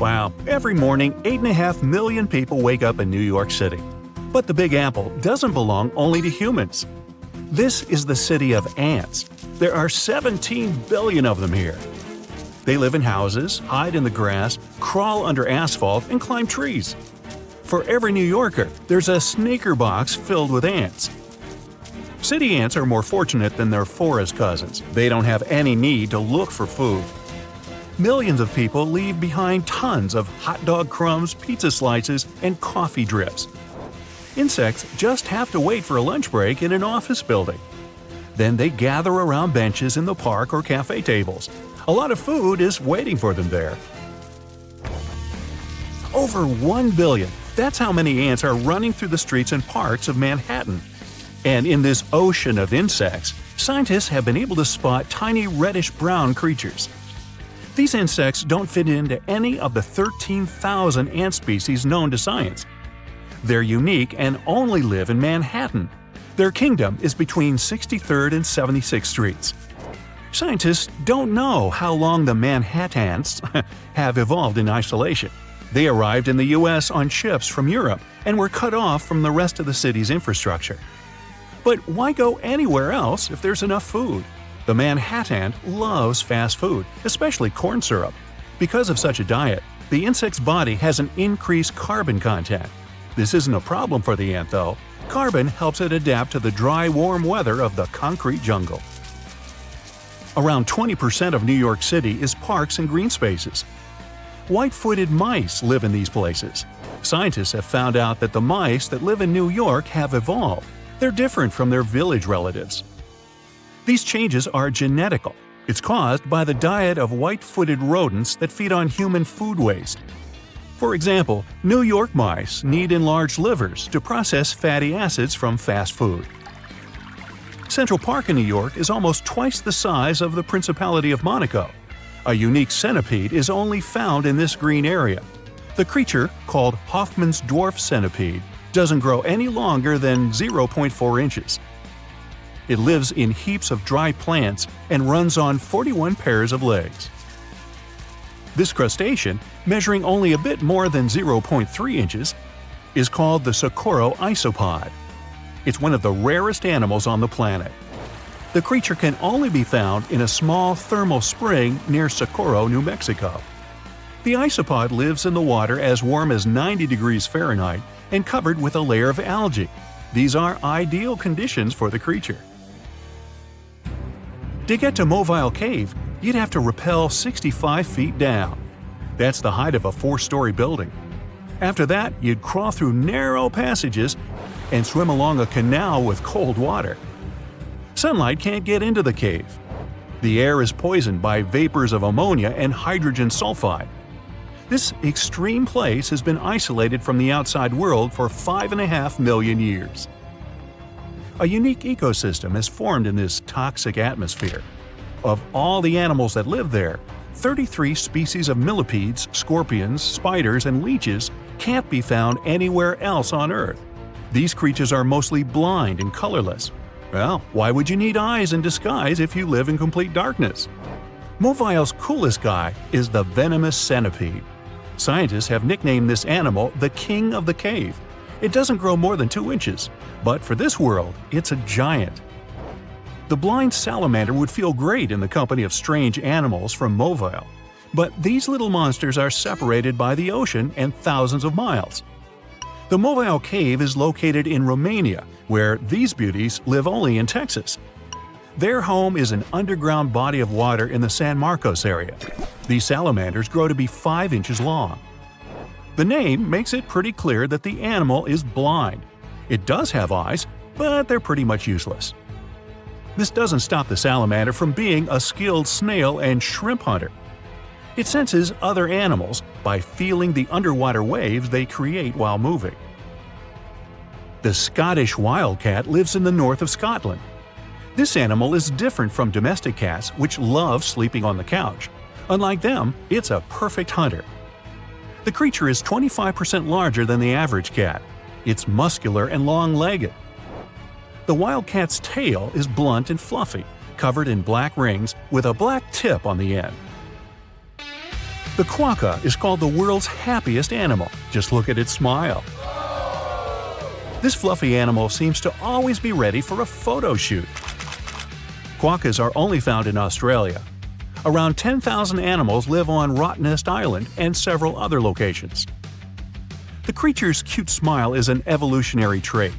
Wow, every morning 8.5 million people wake up in New York City. But the Big Apple doesn't belong only to humans. This is the city of ants. There are 17 billion of them here. They live in houses, hide in the grass, crawl under asphalt, and climb trees. For every New Yorker, there's a sneaker box filled with ants. City ants are more fortunate than their forest cousins. They don't have any need to look for food. Millions of people leave behind tons of hot dog crumbs, pizza slices, and coffee drips. Insects just have to wait for a lunch break in an office building. Then they gather around benches in the park or cafe tables. A lot of food is waiting for them there. Over 1 billion. That's how many ants are running through the streets and parks of Manhattan. And in this ocean of insects, scientists have been able to spot tiny reddish-brown creatures. These insects don't fit into any of the 13,000 ant species known to science. They're unique and only live in Manhattan. Their kingdom is between 63rd and 76th Streets. Scientists don't know how long the Manhattans have evolved in isolation. They arrived in the U.S. on ships from Europe and were cut off from the rest of the city's infrastructure. But why go anywhere else if there's enough food? The Manhattan loves fast food, especially corn syrup. Because of such a diet, the insect's body has an increased carbon content. This isn't a problem for the ant, though. Carbon helps it adapt to the dry, warm weather of the concrete jungle. Around 20% of New York City is parks and green spaces. White-footed mice live in these places. Scientists have found out that the mice that live in New York have evolved. They're different from their village relatives. These changes are genetical. It's caused by the diet of white-footed rodents that feed on human food waste. For example, New York mice need enlarged livers to process fatty acids from fast food. Central Park in New York is almost twice the size of the Principality of Monaco. A unique centipede is only found in this green area. The creature, called Hoffman's dwarf centipede, doesn't grow any longer than 0.4 inches. It lives in heaps of dry plants and runs on 41 pairs of legs. This crustacean, measuring only a bit more than 0.3 inches, is called the Socorro isopod. It's one of the rarest animals on the planet. The creature can only be found in a small thermal spring near Socorro, New Mexico. The isopod lives in the water as warm as 90 degrees Fahrenheit and covered with a layer of algae. These are ideal conditions for the creature. To get to Mobile Cave, you'd have to rappel 65 feet down. That's the height of a 4-story building. After that, you'd crawl through narrow passages and swim along a canal with cold water. Sunlight can't get into the cave. The air is poisoned by vapors of ammonia and hydrogen sulfide. This extreme place has been isolated from the outside world for 5.5 million years. A unique ecosystem has formed in this toxic atmosphere. Of all the animals that live there, 33 species of millipedes, scorpions, spiders, and leeches can't be found anywhere else on Earth. These creatures are mostly blind and colorless. Well, why would you need eyes and disguise if you live in complete darkness? Mobile's coolest guy is the venomous centipede. Scientists have nicknamed this animal the King of the Cave. It doesn't grow more than 2 inches, but for this world, it's a giant. The blind salamander would feel great in the company of strange animals from Mobile, but these little monsters are separated by the ocean and thousands of miles. The Mobile Cave is located in Romania, where these beauties live only in Texas. Their home is an underground body of water in the San Marcos area. These salamanders grow to be 5 inches long. The name makes it pretty clear that the animal is blind. It does have eyes, but they're pretty much useless. This doesn't stop the salamander from being a skilled snail and shrimp hunter. It senses other animals by feeling the underwater waves they create while moving. The Scottish wildcat lives in the north of Scotland. This animal is different from domestic cats, which love sleeping on the couch. Unlike them, it's a perfect hunter. The creature is 25% larger than the average cat. It's muscular and long-legged. The wildcat's tail is blunt and fluffy, covered in black rings with a black tip on the end. The quokka is called the world's happiest animal. Just look at its smile. This fluffy animal seems to always be ready for a photo shoot. Quokkas are only found in Australia. Around 10,000 animals live on Rottnest Island and several other locations. The creature's cute smile is an evolutionary trait.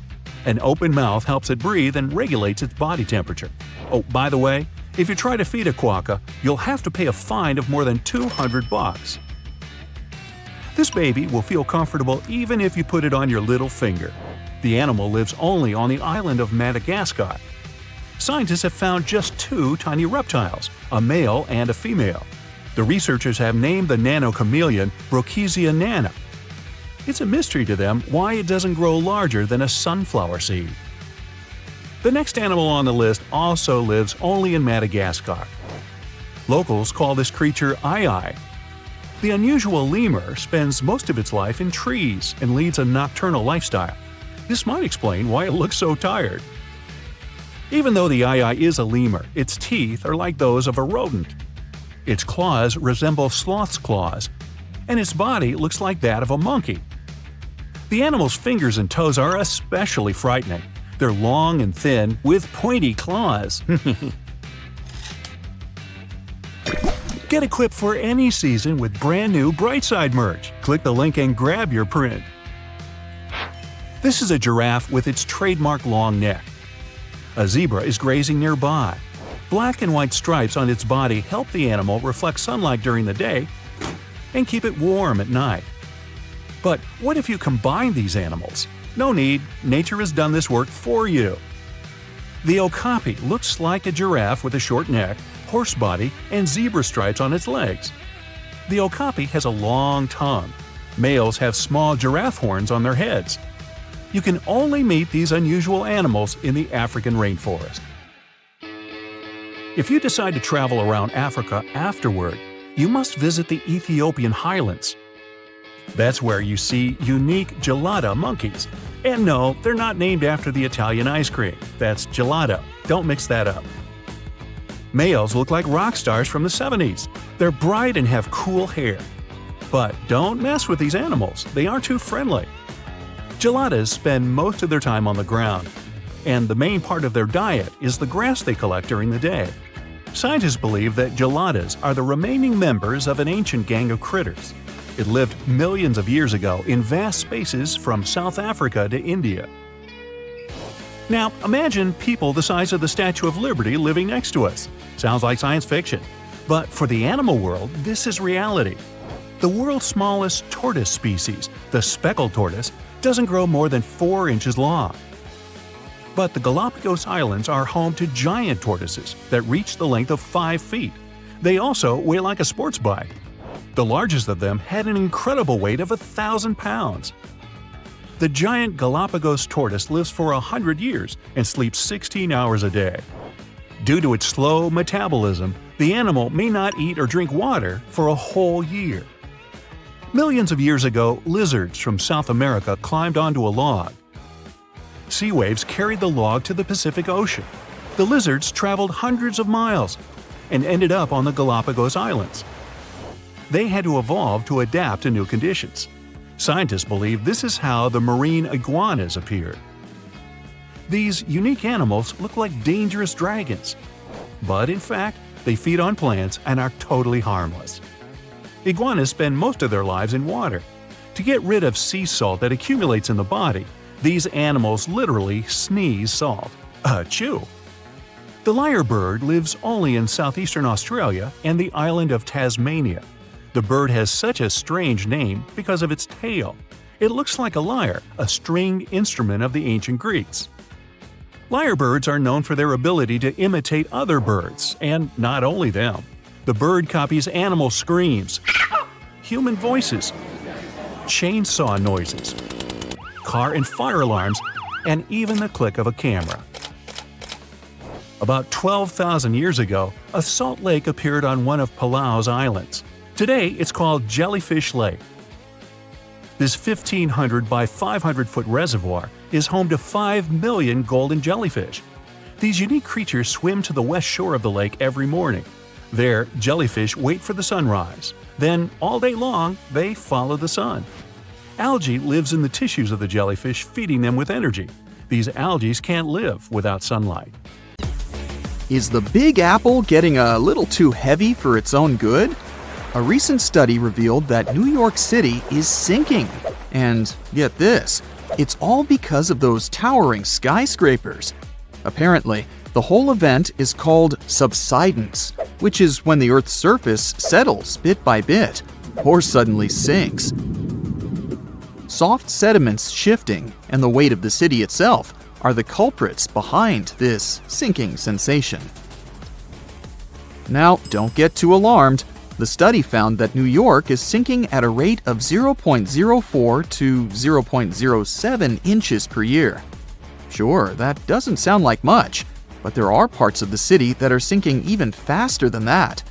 An open mouth helps it breathe and regulates its body temperature. Oh, by the way, if you try to feed a quokka, you'll have to pay a fine of more than $200. This baby will feel comfortable even if you put it on your little finger. The animal lives only on the island of Madagascar. Scientists have found just 2 tiny reptiles, a male and a female. The researchers have named the nano-chameleon Brookesia nana. It's a mystery to them why it doesn't grow larger than a sunflower seed. The next animal on the list also lives only in Madagascar. Locals call this creature Ai. The unusual lemur spends most of its life in trees and leads a nocturnal lifestyle. This might explain why it looks so tired. Even though the Ai is a lemur, its teeth are like those of a rodent. Its claws resemble sloth's claws, and its body looks like that of a monkey. The animal's fingers and toes are especially frightening. They're long and thin, with pointy claws. Get equipped for any season with brand new Brightside merch. Click the link and grab your print. This is a giraffe with its trademark long neck. A zebra is grazing nearby. Black and white stripes on its body help the animal reflect sunlight during the day and keep it warm at night. But what if you combine these animals? No need, nature has done this work for you. The okapi looks like a giraffe with a short neck, horse body, and zebra stripes on its legs. The okapi has a long tongue. Males have small giraffe horns on their heads. You can only meet these unusual animals in the African rainforest. If you decide to travel around Africa afterward, you must visit the Ethiopian highlands. That's where you see unique gelada monkeys. And no, they're not named after the Italian ice cream. That's gelato. Don't mix that up. Males look like rock stars from the 70s. They're bright and have cool hair. But don't mess with these animals. They aren't too friendly. Geladas spend most of their time on the ground, and the main part of their diet is the grass they collect during the day. Scientists believe that geladas are the remaining members of an ancient gang of critters. It lived millions of years ago in vast spaces from South Africa to India. Now, imagine people the size of the Statue of Liberty living next to us. Sounds like science fiction. But for the animal world, this is reality. The world's smallest tortoise species, the speckled tortoise, doesn't grow more than 4 inches long. But the Galapagos Islands are home to giant tortoises that reach the length of 5 feet. They also weigh like a sports bike. The largest of them had an incredible weight of 1,000 pounds. The giant Galapagos tortoise lives for 100 years and sleeps 16 hours a day. Due to its slow metabolism, the animal may not eat or drink water for a whole year. Millions of years ago, lizards from South America climbed onto a log. Sea waves carried the log to the Pacific Ocean. The lizards traveled hundreds of miles and ended up on the Galapagos Islands. They had to evolve to adapt to new conditions. Scientists believe this is how the marine iguanas appeared. These unique animals look like dangerous dragons, but in fact, they feed on plants and are totally harmless. Iguanas spend most of their lives in water. To get rid of sea salt that accumulates in the body, these animals literally sneeze salt. Achoo! The lyrebird lives only in southeastern Australia and the island of Tasmania. The bird has such a strange name because of its tail. It looks like a lyre, a stringed instrument of the ancient Greeks. Lyrebirds are known for their ability to imitate other birds, and not only them. The bird copies animal screams, human voices, chainsaw noises, car and fire alarms, and even the click of a camera. About 12,000 years ago, a salt lake appeared on one of Palau's islands. Today, it's called Jellyfish Lake. This 1,500 by 500-foot reservoir is home to 5 million golden jellyfish. These unique creatures swim to the west shore of the lake every morning. There, jellyfish wait for the sunrise. Then, all day long, they follow the sun. Algae lives in the tissues of the jellyfish, feeding them with energy. These algae can't live without sunlight. Is the Big Apple getting a little too heavy for its own good? A recent study revealed that New York City is sinking. And get this, it's all because of those towering skyscrapers. Apparently, the whole event is called subsidence, which is when the Earth's surface settles bit by bit, or suddenly sinks. Soft sediments shifting and the weight of the city itself are the culprits behind this sinking sensation. Now, don't get too alarmed. The study found that New York is sinking at a rate of 0.04 to 0.07 inches per year. Sure, that doesn't sound like much, but there are parts of the city that are sinking even faster than that.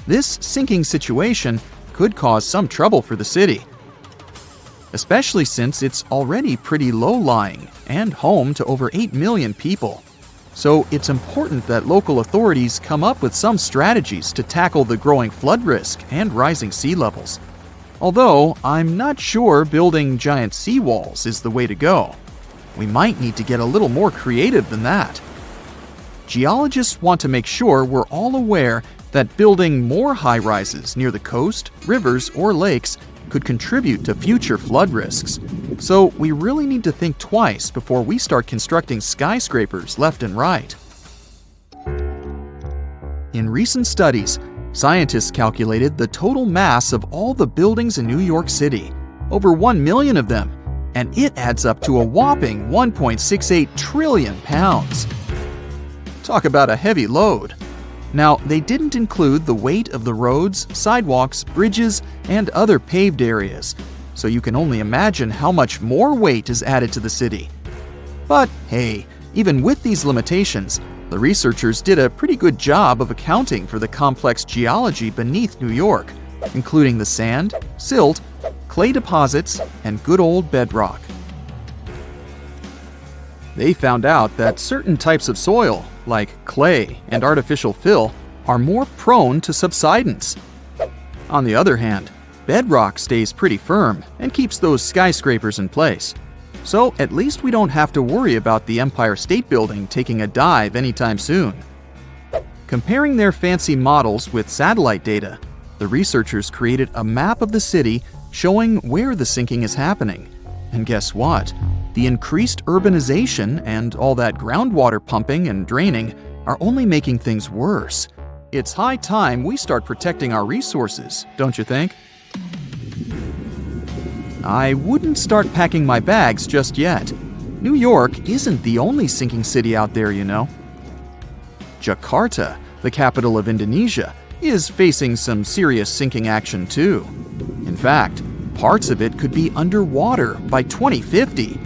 This sinking situation could cause some trouble for the city, especially since it's already pretty low-lying and home to over 8 million people. So it's important that local authorities come up with some strategies to tackle the growing flood risk and rising sea levels. Although, I'm not sure building giant seawalls is the way to go. We might need to get a little more creative than that. Geologists want to make sure we're all aware that building more high-rises near the coast, rivers, or lakes could contribute to future flood risks. So we really need to think twice before we start constructing skyscrapers left and right. In recent studies, scientists calculated the total mass of all the buildings in New York City, over 1 million of them, and it adds up to a whopping 1.68 trillion pounds. Talk about a heavy load. Now, they didn't include the weight of the roads, sidewalks, bridges, and other paved areas, so you can only imagine how much more weight is added to the city. But hey, even with these limitations, the researchers did a pretty good job of accounting for the complex geology beneath New York, including the sand, silt, clay deposits, and good old bedrock. They found out that certain types of soil, like clay and artificial fill, are more prone to subsidence. On the other hand, bedrock stays pretty firm and keeps those skyscrapers in place. So at least we don't have to worry about the Empire State Building taking a dive anytime soon. Comparing their fancy models with satellite data, the researchers created a map of the city showing where the sinking is happening. And guess what? The increased urbanization and all that groundwater pumping and draining are only making things worse. It's high time we start protecting our resources, don't you think? I wouldn't start packing my bags just yet. New York isn't the only sinking city out there, you know. Jakarta, the capital of Indonesia, is facing some serious sinking action too. In fact, parts of it could be underwater by 2050.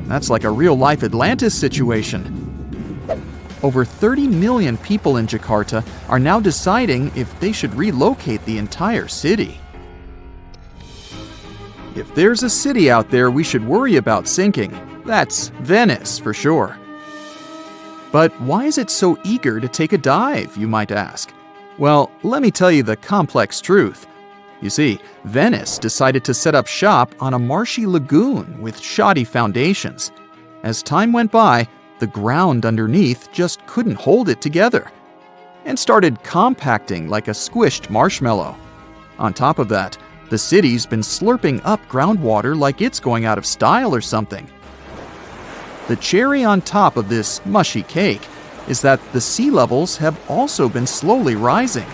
That's like a real-life Atlantis situation. Over 30 million people in Jakarta are now deciding if they should relocate the entire city. If there's a city out there we should worry about sinking, that's Venice for sure. But why is it so eager to take a dive, you might ask? Well, let me tell you the complex truth. You see, Venice decided to set up shop on a marshy lagoon with shoddy foundations. As time went by, the ground underneath just couldn't hold it together and started compacting like a squished marshmallow. On top of that, the city's been slurping up groundwater like it's going out of style or something. The cherry on top of this mushy cake is that the sea levels have also been slowly rising.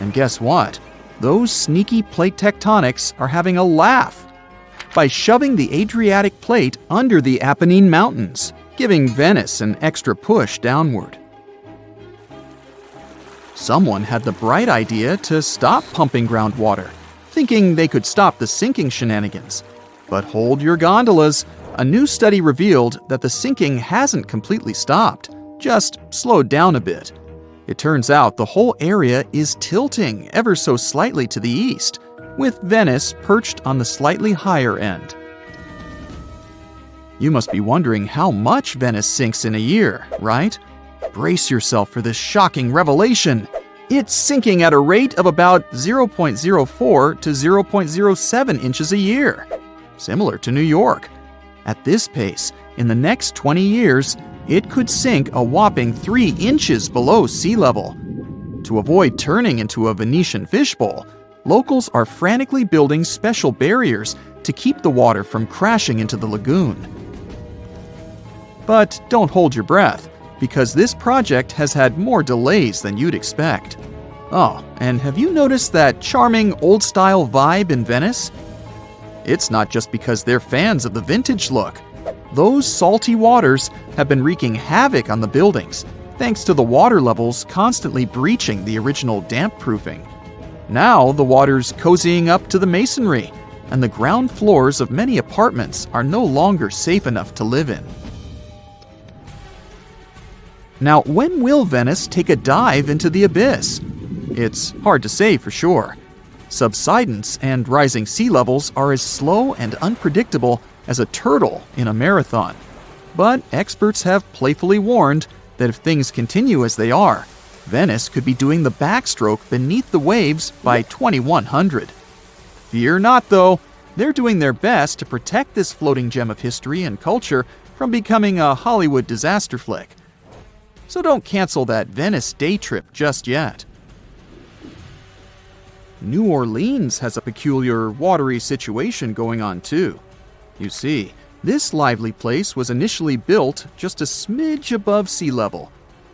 And guess what? Those sneaky plate tectonics are having a laugh by shoving the Adriatic plate under the Apennine Mountains, giving Venice an extra push downward. Someone had the bright idea to stop pumping groundwater, thinking they could stop the sinking shenanigans. But hold your gondolas. A new study revealed that the sinking hasn't completely stopped, just slowed down a bit. It turns out the whole area is tilting ever so slightly to the east, with Venice perched on the slightly higher end. You must be wondering how much Venice sinks in a year, right? Brace yourself for this shocking revelation. It's sinking at a rate of about 0.04 to 0.07 inches a year, similar to New York. At this pace, in the next 20 years, it could sink a whopping 3 inches below sea level. To avoid turning into a Venetian fishbowl, locals are frantically building special barriers to keep the water from crashing into the lagoon. But don't hold your breath, because this project has had more delays than you'd expect. Oh, and have you noticed that charming old-style vibe in Venice? It's not just because they're fans of the vintage look. Those salty waters have been wreaking havoc on the buildings, thanks to the water levels constantly breaching the original damp-proofing. Now the water's cozying up to the masonry, and the ground floors of many apartments are no longer safe enough to live in. Now, when will Venice take a dive into the abyss? It's hard to say for sure. Subsidence and rising sea levels are as slow and unpredictable as a turtle in a marathon. But experts have playfully warned that if things continue as they are, Venice could be doing the backstroke beneath the waves by 2100. Fear not, though. They're doing their best to protect this floating gem of history and culture from becoming a Hollywood disaster flick. So don't cancel that Venice day trip just yet. New Orleans has a peculiar watery situation going on too. You see, this lively place was initially built just a smidge above sea level,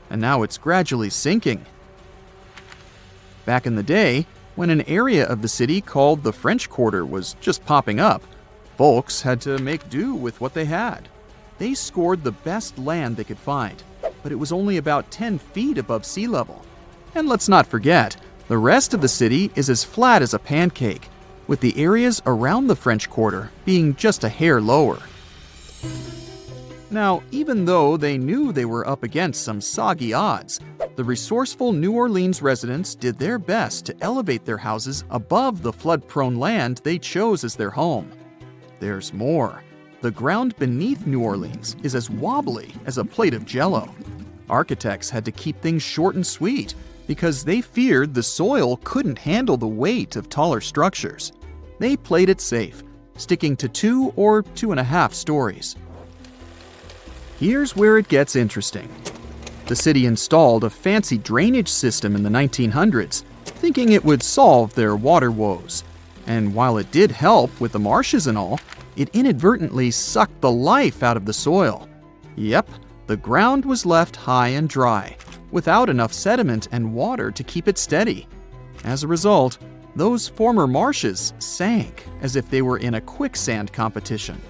and now it's gradually sinking. Back in the day, when an area of the city called the French Quarter was just popping up, folks had to make do with what they had. They scored the best land they could find, but it was only about 10 feet above sea level. And let's not forget, the rest of the city is as flat as a pancake, with the areas around the French Quarter being just a hair lower. Now, even though they knew they were up against some soggy odds, the resourceful New Orleans residents did their best to elevate their houses above the flood-prone land they chose as their home. There's more. The ground beneath New Orleans is as wobbly as a plate of Jell-O. Architects had to keep things short and sweet because they feared the soil couldn't handle the weight of taller structures. They played it safe, sticking to 2 or 2.5 stories. Here's where it gets interesting. The city installed a fancy drainage system in the 1900s, thinking it would solve their water woes. And while it did help with the marshes and all, it inadvertently sucked the life out of the soil. Yep, the ground was left high and dry, without enough sediment and water to keep it steady. As a result, those former marshes sank as if they were in a quicksand competition.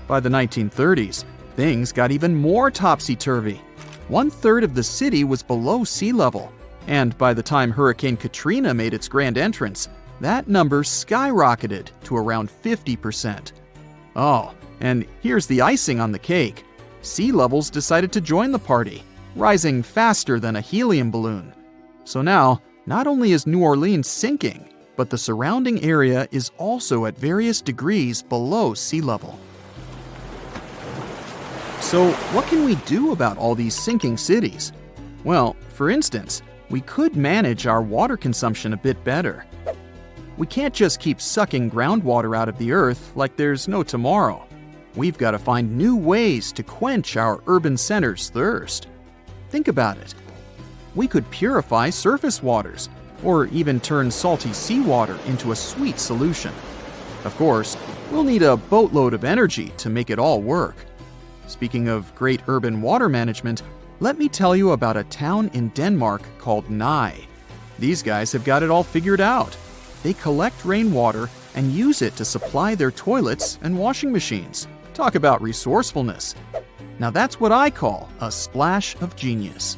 By the 1930s, things got even more topsy-turvy. 1/3 of the city was below sea level, and by the time Hurricane Katrina made its grand entrance, that number skyrocketed to around 50%. Oh, and here's the icing on the cake. Sea levels decided to join the party, rising faster than a helium balloon. So now, not only is New Orleans sinking, but the surrounding area is also at various degrees below sea level. So what can we do about all these sinking cities? Well, for instance, we could manage our water consumption a bit better. We can't just keep sucking groundwater out of the earth like there's no tomorrow. We've got to find new ways to quench our urban centers' thirst. Think about it. We could purify surface waters, or even turn salty seawater into a sweet solution. Of course, we'll need a boatload of energy to make it all work. Speaking of great urban water management, let me tell you about a town in Denmark called Nye. These guys have got it all figured out. They collect rainwater and use it to supply their toilets and washing machines. Talk about resourcefulness. Now that's what I call a splash of genius.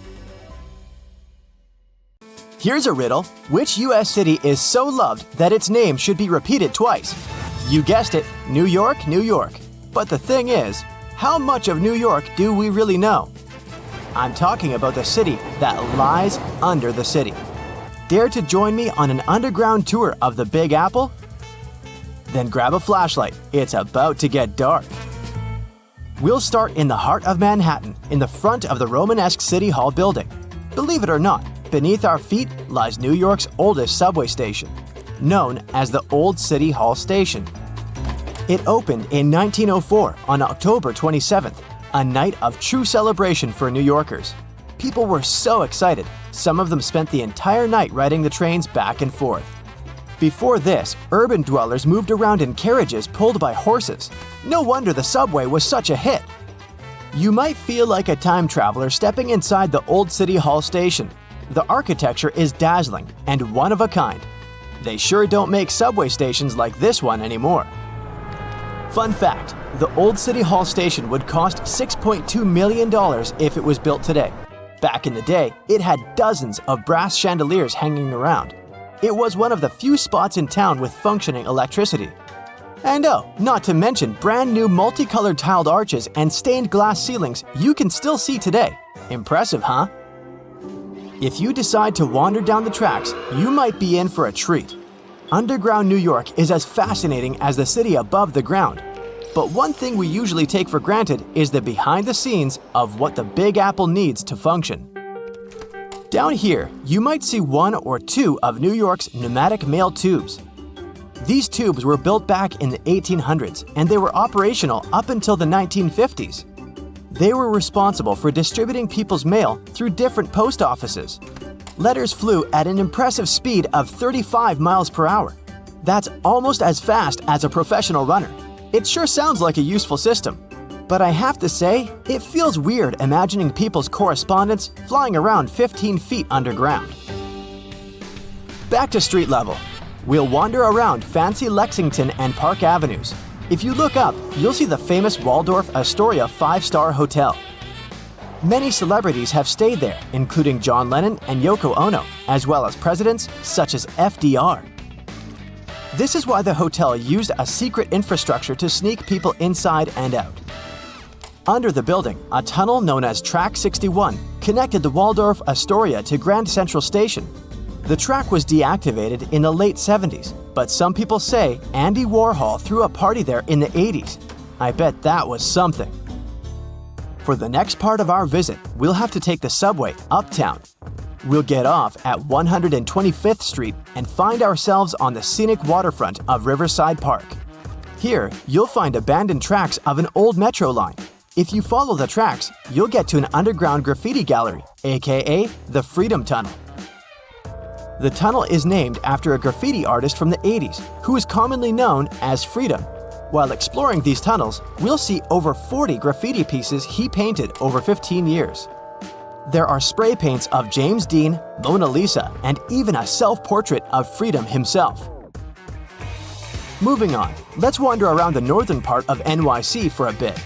Here's a riddle. Which U.S. city is so loved that its name should be repeated twice? You guessed it, New York, New York. But the thing is, how much of New York do we really know? I'm talking about the city that lies under the city. Dare to join me on an underground tour of the Big Apple? Then grab a flashlight. It's about to get dark. We'll start in the heart of Manhattan, in the front of the Romanesque City Hall building. Believe it or not, Beneath our feet lies New York's oldest subway station, known as the Old City Hall Station. It opened in 1904 on October 27th, a night of true celebration for New Yorkers. People were so excited, some of them spent the entire night riding the trains back and forth. Before this, urban dwellers moved around in carriages pulled by horses. No wonder the subway was such a hit. You might feel like a time traveler stepping inside the Old City Hall Station. The architecture is dazzling and one of a kind. They sure don't make subway stations like this one anymore. Fun fact, the Old City Hall Station would cost $6.2 million if it was built today. Back in the day, it had dozens of brass chandeliers hanging around. It was one of the few spots in town with functioning electricity. And oh, not to mention brand new multicolored tiled arches and stained glass ceilings you can still see today. Impressive, huh? If you decide to wander down the tracks, you might be in for a treat. Underground New York is as fascinating as the city above the ground. But one thing we usually take for granted is the behind the scenes of what the Big Apple needs to function. Down here, you might see one or two of New York's pneumatic mail tubes. These tubes were built back in the 1800s and they were operational up until the 1950s. They were responsible for distributing people's mail through different post offices. Letters flew at an impressive speed of 35 miles per hour. That's almost as fast as a professional runner. It sure sounds like a useful system. But I have to say, it feels weird imagining people's correspondence flying around 15 feet underground. Back to street level. We'll wander around fancy Lexington and Park Avenues. If you look up, you'll see the famous Waldorf Astoria 5-star hotel. Many celebrities have stayed there, including John Lennon and Yoko Ono, as well as presidents such as FDR. This is why the hotel used a secret infrastructure to sneak people inside and out. Under the building, a tunnel known as Track 61 connected the Waldorf Astoria to Grand Central Station. The track was deactivated in the late 70s, but some people say Andy Warhol threw a party there in the 80s. I bet that was something. For the next part of our visit, we'll have to take the subway uptown. We'll get off at 125th Street and find ourselves on the scenic waterfront of Riverside Park. Here, you'll find abandoned tracks of an old metro line. If you follow the tracks, you'll get to an underground graffiti gallery, aka the Freedom Tunnel. The tunnel is named after a graffiti artist from the 80s who is commonly known as Freedom. While exploring these tunnels, we'll see over 40 graffiti pieces he painted over 15 years. There are spray paints of James Dean, Mona Lisa, and even a self-portrait of Freedom himself. Moving on, let's wander around the northern part of NYC for a bit.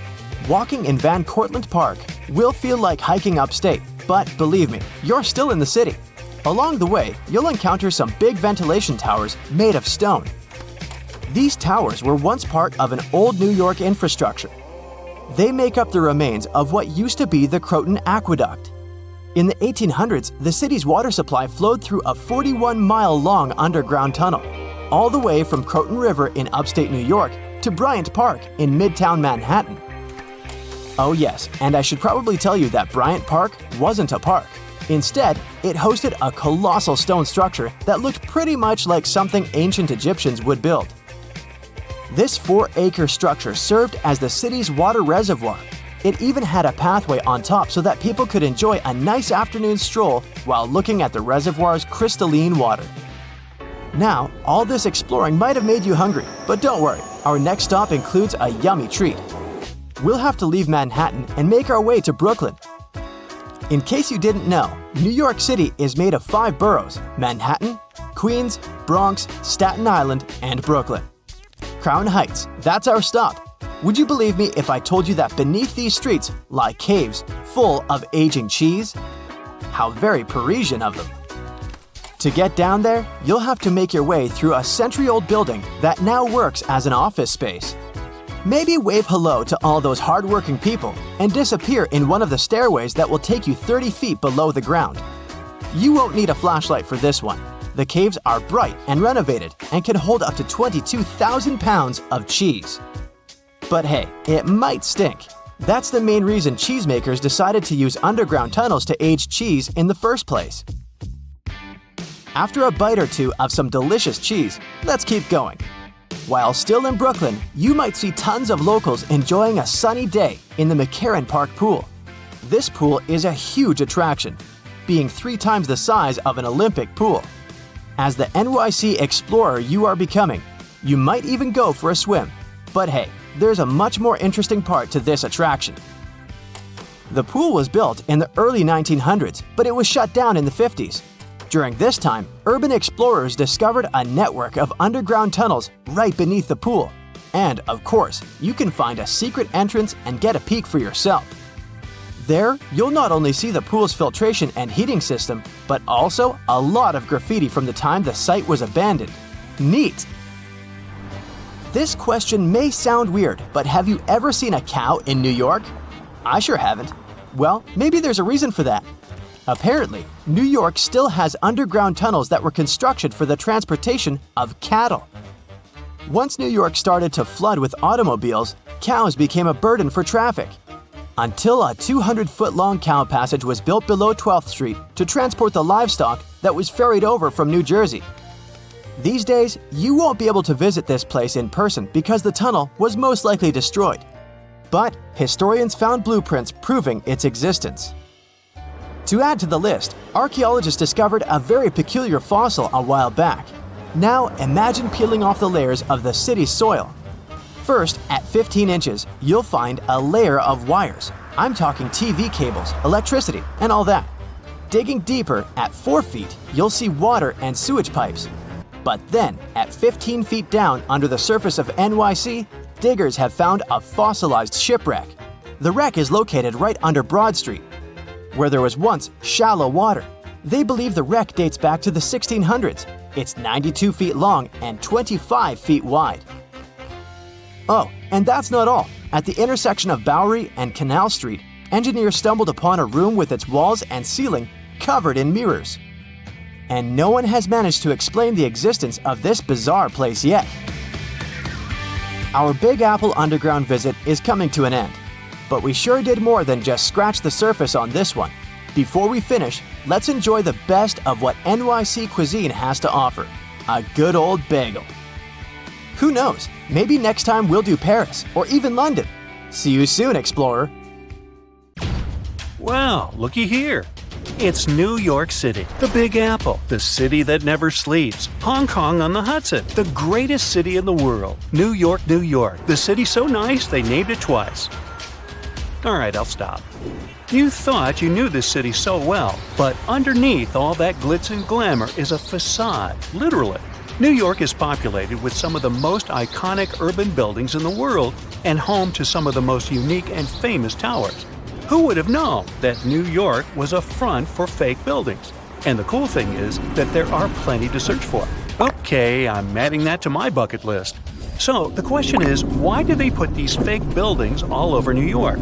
Walking in Van Cortlandt Park will feel like hiking upstate, but believe me, you're still in the city. Along the way, you'll encounter some big ventilation towers made of stone. These towers were once part of an old New York infrastructure. They make up the remains of what used to be the Croton Aqueduct. In the 1800s, the city's water supply flowed through a 41-mile-long underground tunnel, all the way from Croton River in upstate New York to Bryant Park in Midtown Manhattan. Oh yes, and I should probably tell you that Bryant Park wasn't a park. Instead, it hosted a colossal stone structure that looked pretty much like something ancient Egyptians would build. This 4-acre structure served as the city's water reservoir. It even had a pathway on top so that people could enjoy a nice afternoon stroll while looking at the reservoir's crystalline water. Now, all this exploring might have made you hungry, but don't worry, our next stop includes a yummy treat. We'll have to leave Manhattan and make our way to Brooklyn. In case you didn't know, New York City is made of 5 boroughs: Manhattan, Queens, Bronx, Staten Island, and Brooklyn. Crown Heights, that's our stop. Would you believe me if I told you that beneath these streets lie caves full of aging cheese? How very Parisian of them. To get down there, you'll have to make your way through a century-old building that now works as an office space. Maybe wave hello to all those hard-working people and disappear in one of the stairways that will take you 30 feet below the ground. You won't need a flashlight for this one. The caves are bright and renovated and can hold up to 22,000 pounds of cheese. But hey, it might stink. That's the main reason cheesemakers decided to use underground tunnels to age cheese in the first place. After a bite or two of some delicious cheese, let's keep going. While still in Brooklyn, you might see tons of locals enjoying a sunny day in the McCarran Park pool. This pool is a huge attraction, being 3 times the size of an Olympic pool. As the NYC explorer you are becoming, you might even go for a swim. But hey, there's a much more interesting part to this attraction. The pool was built in the early 1900s, but it was shut down in the 50s. During this time, urban explorers discovered a network of underground tunnels right beneath the pool. And, of course, you can find a secret entrance and get a peek for yourself. There, you'll not only see the pool's filtration and heating system, but also a lot of graffiti from the time the site was abandoned. Neat! This question may sound weird, but have you ever seen a cow in New York? I sure haven't. Well, maybe there's a reason for that. Apparently, New York still has underground tunnels that were constructed for the transportation of cattle. Once New York started to flood with automobiles, cows became a burden for traffic. Until a 200-foot-long cow passage was built below 12th Street to transport the livestock that was ferried over from New Jersey. These days, you won't be able to visit this place in person because the tunnel was most likely destroyed. But historians found blueprints proving its existence. To add to the list, archaeologists discovered a very peculiar fossil a while back. Now imagine peeling off the layers of the city's soil. First, at 15 inches, you'll find a layer of wires. I'm talking TV cables, electricity, and all that. Digging deeper, at 4 feet, you'll see water and sewage pipes. But then, at 15 feet down under the surface of NYC, diggers have found a fossilized shipwreck. The wreck is located right under Broad Street, where there was once shallow water. They believe the wreck dates back to the 1600s. It's 92 feet long and 25 feet wide. Oh, and that's not all. At the intersection of Bowery and Canal Street, engineers stumbled upon a room with its walls and ceiling covered in mirrors. And no one has managed to explain the existence of this bizarre place yet. Our Big Apple Underground visit is coming to an end. But we sure did more than just scratch the surface on this one. Before we finish, let's enjoy the best of what NYC cuisine has to offer, a good old bagel. Who knows, maybe next time we'll do Paris or even London. See you soon, explorer. Wow, looky here. It's New York City, the Big Apple, the city that never sleeps. Hong Kong on the Hudson, the greatest city in the world. New York, New York, the city so nice they named it twice. Alright, I'll stop. You thought you knew this city so well, but underneath all that glitz and glamour is a facade, literally. New York is populated with some of the most iconic urban buildings in the world and home to some of the most unique and famous towers. Who would have known that New York was a front for fake buildings? And the cool thing is that there are plenty to search for. Okay, I'm adding that to my bucket list. So the question is, why do they put these fake buildings all over New York?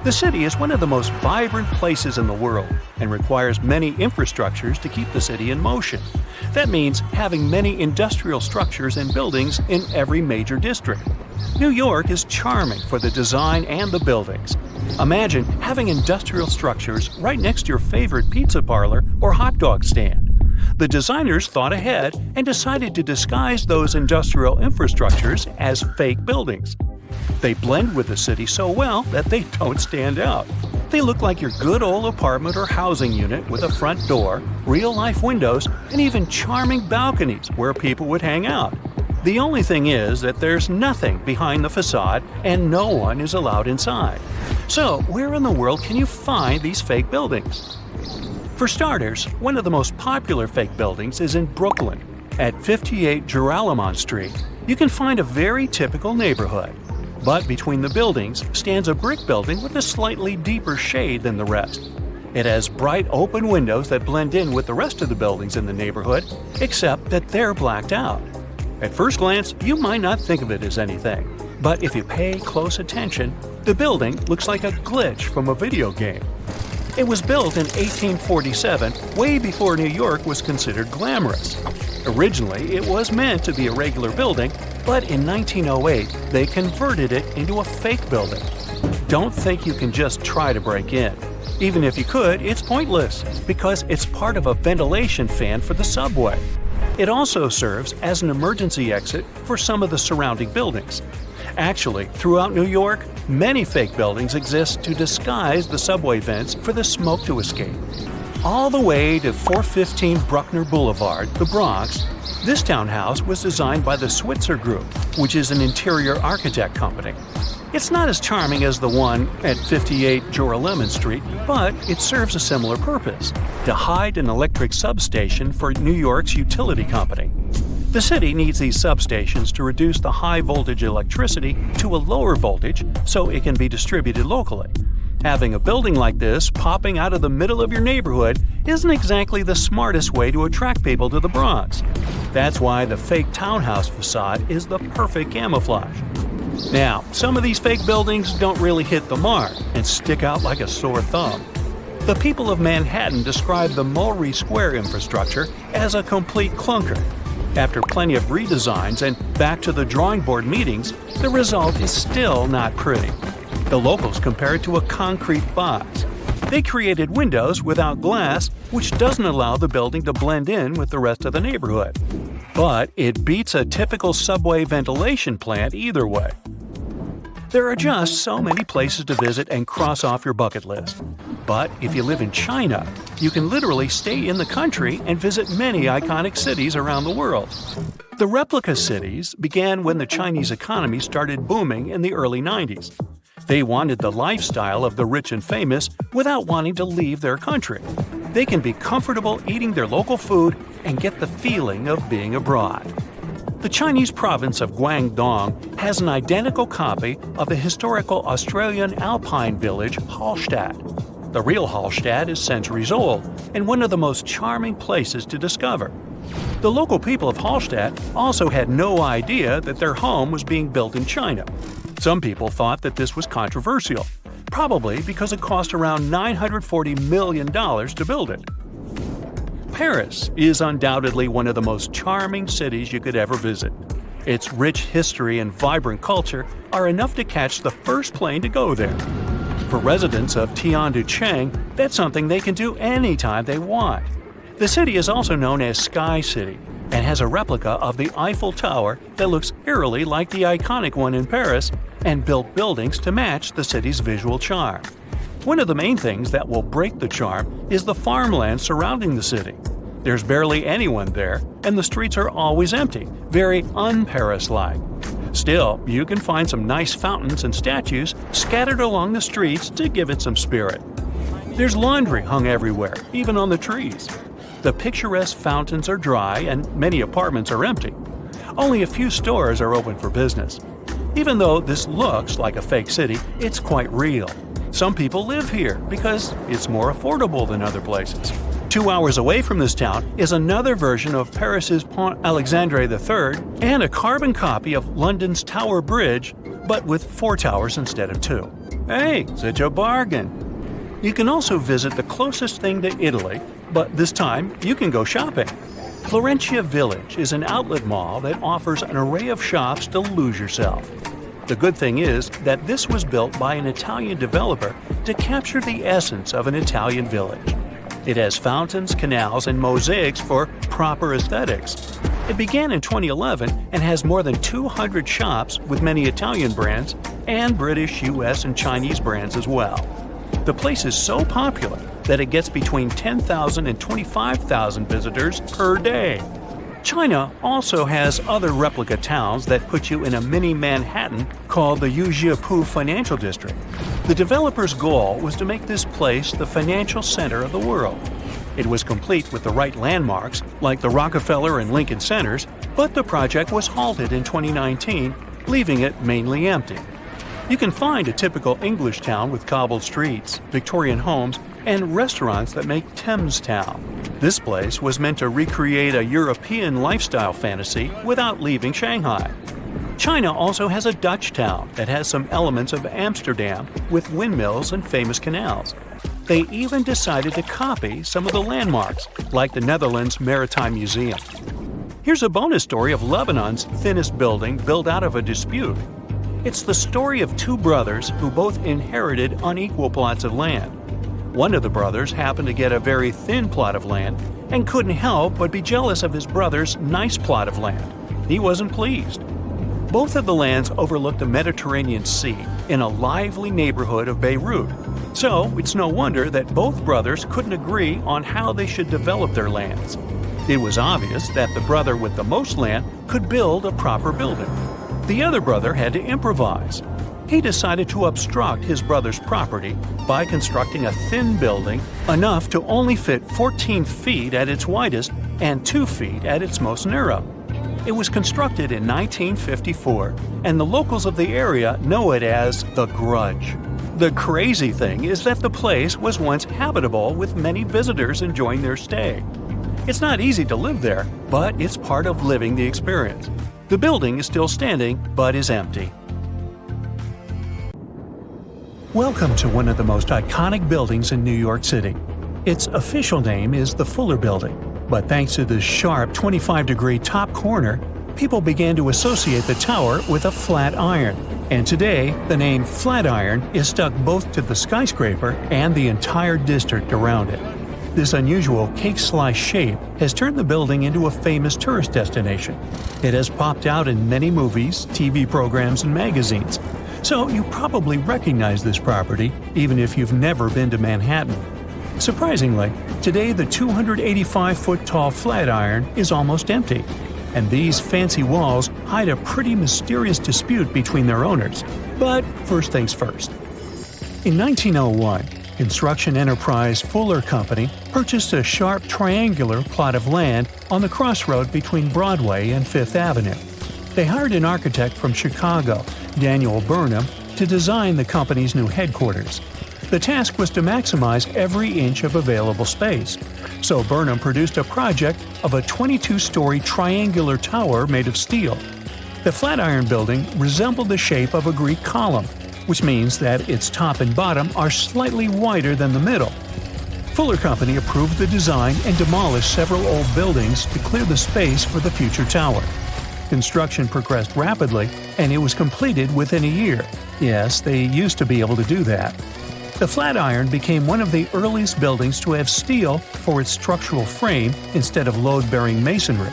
The city is one of the most vibrant places in the world and requires many infrastructures to keep the city in motion. That means having many industrial structures and buildings in every major district. New York is charming for the design and the buildings. Imagine having industrial structures right next to your favorite pizza parlor or hot dog stand. The designers thought ahead and decided to disguise those industrial infrastructures as fake buildings. They blend with the city so well that they don't stand out. They look like your good old apartment or housing unit with a front door, real-life windows, and even charming balconies where people would hang out. The only thing is that there's nothing behind the facade and no one is allowed inside. So, where in the world can you find these fake buildings? For starters, one of the most popular fake buildings is in Brooklyn. At 58 Joralemon Street, you can find a very typical neighborhood. But between the buildings stands a brick building with a slightly deeper shade than the rest. It has bright open windows that blend in with the rest of the buildings in the neighborhood, except that they're blacked out. At first glance, you might not think of it as anything, but if you pay close attention, the building looks like a glitch from a video game. It was built in 1847, way before New York was considered glamorous. Originally, it was meant to be a regular building, but in 1908, they converted it into a fake building. Don't think you can just try to break in. Even if you could, it's pointless, because it's part of a ventilation fan for the subway. It also serves as an emergency exit for some of the surrounding buildings. Actually, throughout New York, many fake buildings exist to disguise the subway vents for the smoke to escape. All the way to 415 Bruckner Boulevard, the Bronx, this townhouse was designed by the Switzer Group, which is an interior architect company. It's not as charming as the one at 58 Joralemon Street, but it serves a similar purpose: to hide an electric substation for New York's utility company. The city needs these substations to reduce the high-voltage electricity to a lower voltage so it can be distributed locally. Having a building like this popping out of the middle of your neighborhood isn't exactly the smartest way to attract people to the Bronx. That's why the fake townhouse facade is the perfect camouflage. Now, some of these fake buildings don't really hit the mark and stick out like a sore thumb. The people of Manhattan describe the Mulberry Square infrastructure as a complete clunker. After plenty of redesigns and back to the drawing board meetings, the result is still not pretty. The locals compare it to a concrete box. They created windows without glass, which doesn't allow the building to blend in with the rest of the neighborhood. But it beats a typical subway ventilation plant either way. There are just so many places to visit and cross off your bucket list. But if you live in China, you can literally stay in the country and visit many iconic cities around the world. The replica cities began when the Chinese economy started booming in the early 90s. They wanted the lifestyle of the rich and famous without wanting to leave their country. They can be comfortable eating their local food and get the feeling of being abroad. The Chinese province of Guangdong has an identical copy of the historical Australian alpine village Hallstatt. The real Hallstatt is centuries old and one of the most charming places to discover. The local people of Hallstatt also had no idea that their home was being built in China. Some people thought that this was controversial, probably because it cost around $940 million to build it. Paris is undoubtedly one of the most charming cities you could ever visit. Its rich history and vibrant culture are enough to catch the first plane to go there. For residents of Tianducheng, that's something they can do anytime they want. The city is also known as Sky City and has a replica of the Eiffel Tower that looks eerily like the iconic one in Paris and built buildings to match the city's visual charm. One of the main things that will break the charm is the farmland surrounding the city. There's barely anyone there, and the streets are always empty, very un-Paris-like. Still, you can find some nice fountains and statues scattered along the streets to give it some spirit. There's laundry hung everywhere, even on the trees. The picturesque fountains are dry and many apartments are empty. Only a few stores are open for business. Even though this looks like a fake city, it's quite real. Some people live here because it's more affordable than other places. 2 hours away from this town is another version of Paris's Pont Alexandre III and a carbon copy of London's Tower Bridge, but with 4 towers instead of 2. Hey, such a bargain! You can also visit the closest thing to Italy, but this time you can go shopping. Florentia Village is an outlet mall that offers an array of shops to lose yourself. The good thing is that this was built by an Italian developer to capture the essence of an Italian village. It has fountains, canals, and mosaics for proper aesthetics. It began in 2011 and has more than 200 shops with many Italian brands and British, US, and Chinese brands as well. The place is so popular that it gets between 10,000 and 25,000 visitors per day. China also has other replica towns that put you in a mini Manhattan called the Yujiapu Financial District. The developer's goal was to make this place the financial center of the world. It was complete with the right landmarks, like the Rockefeller and Lincoln Centers, but the project was halted in 2019, leaving it mainly empty. You can find a typical English town with cobbled streets, Victorian homes, and restaurants that make Thames Town. This place was meant to recreate a European lifestyle fantasy without leaving Shanghai. China also has a Dutch town that has some elements of Amsterdam with windmills and famous canals. They even decided to copy some of the landmarks, like the Netherlands Maritime Museum. Here's a bonus story of Lebanon's thinnest building built out of a dispute. It's the story of 2 brothers who both inherited unequal plots of land. One of the brothers happened to get a very thin plot of land and couldn't help but be jealous of his brother's nice plot of land. He wasn't pleased. Both of the lands overlooked the Mediterranean Sea in a lively neighborhood of Beirut. So it's no wonder that both brothers couldn't agree on how they should develop their lands. It was obvious that the brother with the most land could build a proper building. The other brother had to improvise. He decided to obstruct his brother's property by constructing a thin building enough to only fit 14 feet at its widest and 2 feet at its most narrow. It was constructed in 1954, and the locals of the area know it as the Grudge. The crazy thing is that the place was once habitable with many visitors enjoying their stay. It's not easy to live there, but it's part of living the experience. The building is still standing, but is empty. Welcome to one of the most iconic buildings in New York City. Its official name is the Fuller Building, but thanks to the sharp 25-degree top corner, people began to associate the tower with a flat iron. And today, the name Flatiron is stuck both to the skyscraper and the entire district around it. This unusual cake-slice shape has turned the building into a famous tourist destination. It has popped out in many movies, TV programs, and magazines. So you probably recognize this property, even if you've never been to Manhattan. Surprisingly, today the 285-foot-tall Flatiron is almost empty, and these fancy walls hide a pretty mysterious dispute between their owners. But first things first. In 1901, construction enterprise Fuller Company purchased a sharp triangular plot of land on the crossroad between Broadway and Fifth Avenue. They hired an architect from Chicago, Daniel Burnham, to design the company's new headquarters. The task was to maximize every inch of available space, so Burnham produced a project of a 22-story triangular tower made of steel. The Flatiron building resembled the shape of a Greek column, which means that its top and bottom are slightly wider than the middle. Fuller Company approved the design and demolished several old buildings to clear the space for the future tower. Construction progressed rapidly, and it was completed within a year. Yes, they used to be able to do that. The Flatiron became one of the earliest buildings to have steel for its structural frame instead of load-bearing masonry.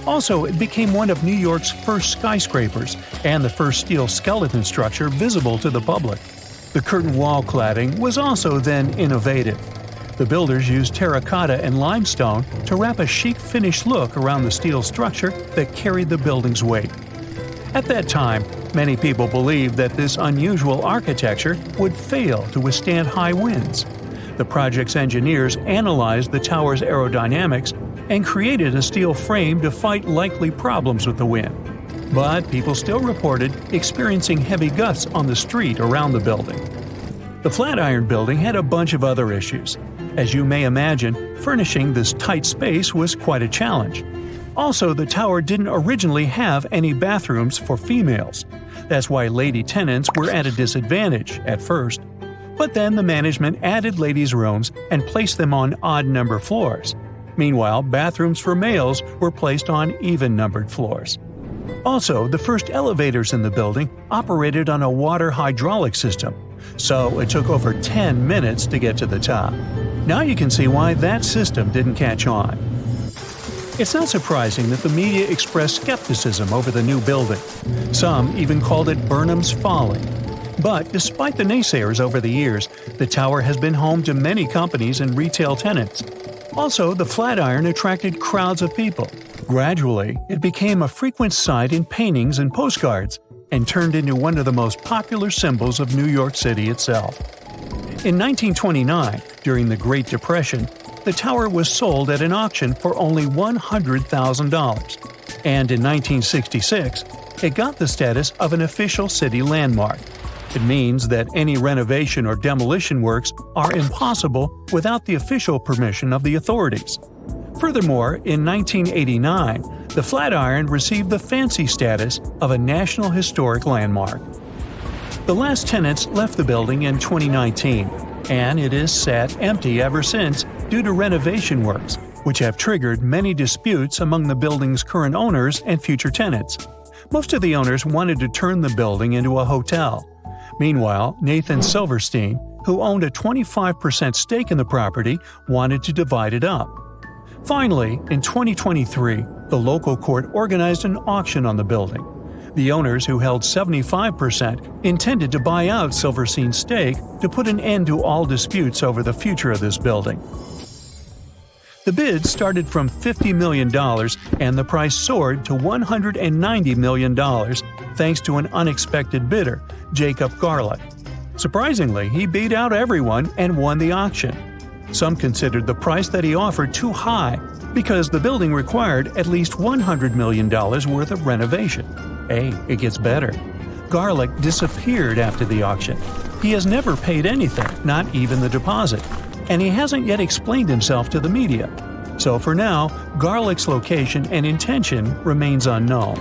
Also, it became one of New York's first skyscrapers and the first steel skeleton structure visible to the public. The curtain wall cladding was also then innovative. The builders used terracotta and limestone to wrap a chic finish look around the steel structure that carried the building's weight. At that time, many people believed that this unusual architecture would fail to withstand high winds. The project's engineers analyzed the tower's aerodynamics and created a steel frame to fight likely problems with the wind. But people still reported experiencing heavy gusts on the street around the building. The Flatiron building had a bunch of other issues. As you may imagine, furnishing this tight space was quite a challenge. Also, the tower didn't originally have any bathrooms for females. That's why lady tenants were at a disadvantage at first. But then the management added ladies' rooms and placed them on odd-number floors. Meanwhile, bathrooms for males were placed on even-numbered floors. Also, the first elevators in the building operated on a water hydraulic system, so it took over 10 minutes to get to the top. Now you can see why that system didn't catch on. It's not surprising that the media expressed skepticism over the new building. Some even called it Burnham's folly. But despite the naysayers over the years, the tower has been home to many companies and retail tenants. Also, the Flatiron attracted crowds of people. Gradually, it became a frequent sight in paintings and postcards, and turned into one of the most popular symbols of New York City itself. In 1929, during the Great Depression, the tower was sold at an auction for only $100,000. And in 1966, it got the status of an official city landmark. It means that any renovation or demolition works are impossible without the official permission of the authorities. Furthermore, in 1989, the Flatiron received the fancy status of a National Historic Landmark. The last tenants left the building in 2019, and it is sat empty ever since due to renovation works, which have triggered many disputes among the building's current owners and future tenants. Most of the owners wanted to turn the building into a hotel. Meanwhile, Nathan Silverstein, who owned a 25% stake in the property, wanted to divide it up. Finally, in 2023, the local court organized an auction on the building. The owners, who held 75%, intended to buy out Silverstein's stake to put an end to all disputes over the future of this building. The bid started from $50 million and the price soared to $190 million thanks to an unexpected bidder, Jacob Garlick. Surprisingly, he beat out everyone and won the auction. Some considered the price that he offered too high because the building required at least $100 million worth of renovation. Hey, it gets better. Garlick disappeared after the auction. He has never paid anything, not even the deposit, and he hasn't yet explained himself to the media. So for now, Garlick's location and intention remains unknown.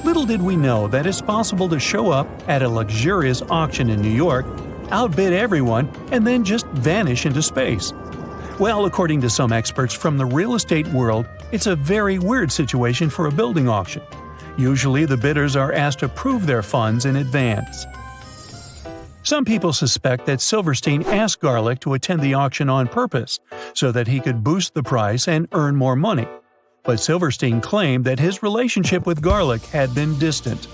Little did we know that it's possible to show up at a luxurious auction in New York, outbid everyone, and then just vanish into space. Well, according to some experts from the real estate world, it's a very weird situation for a building auction. Usually, the bidders are asked to prove their funds in advance. Some people suspect that Silverstein asked Garlick to attend the auction on purpose so that he could boost the price and earn more money. But Silverstein claimed that his relationship with Garlick had been distant.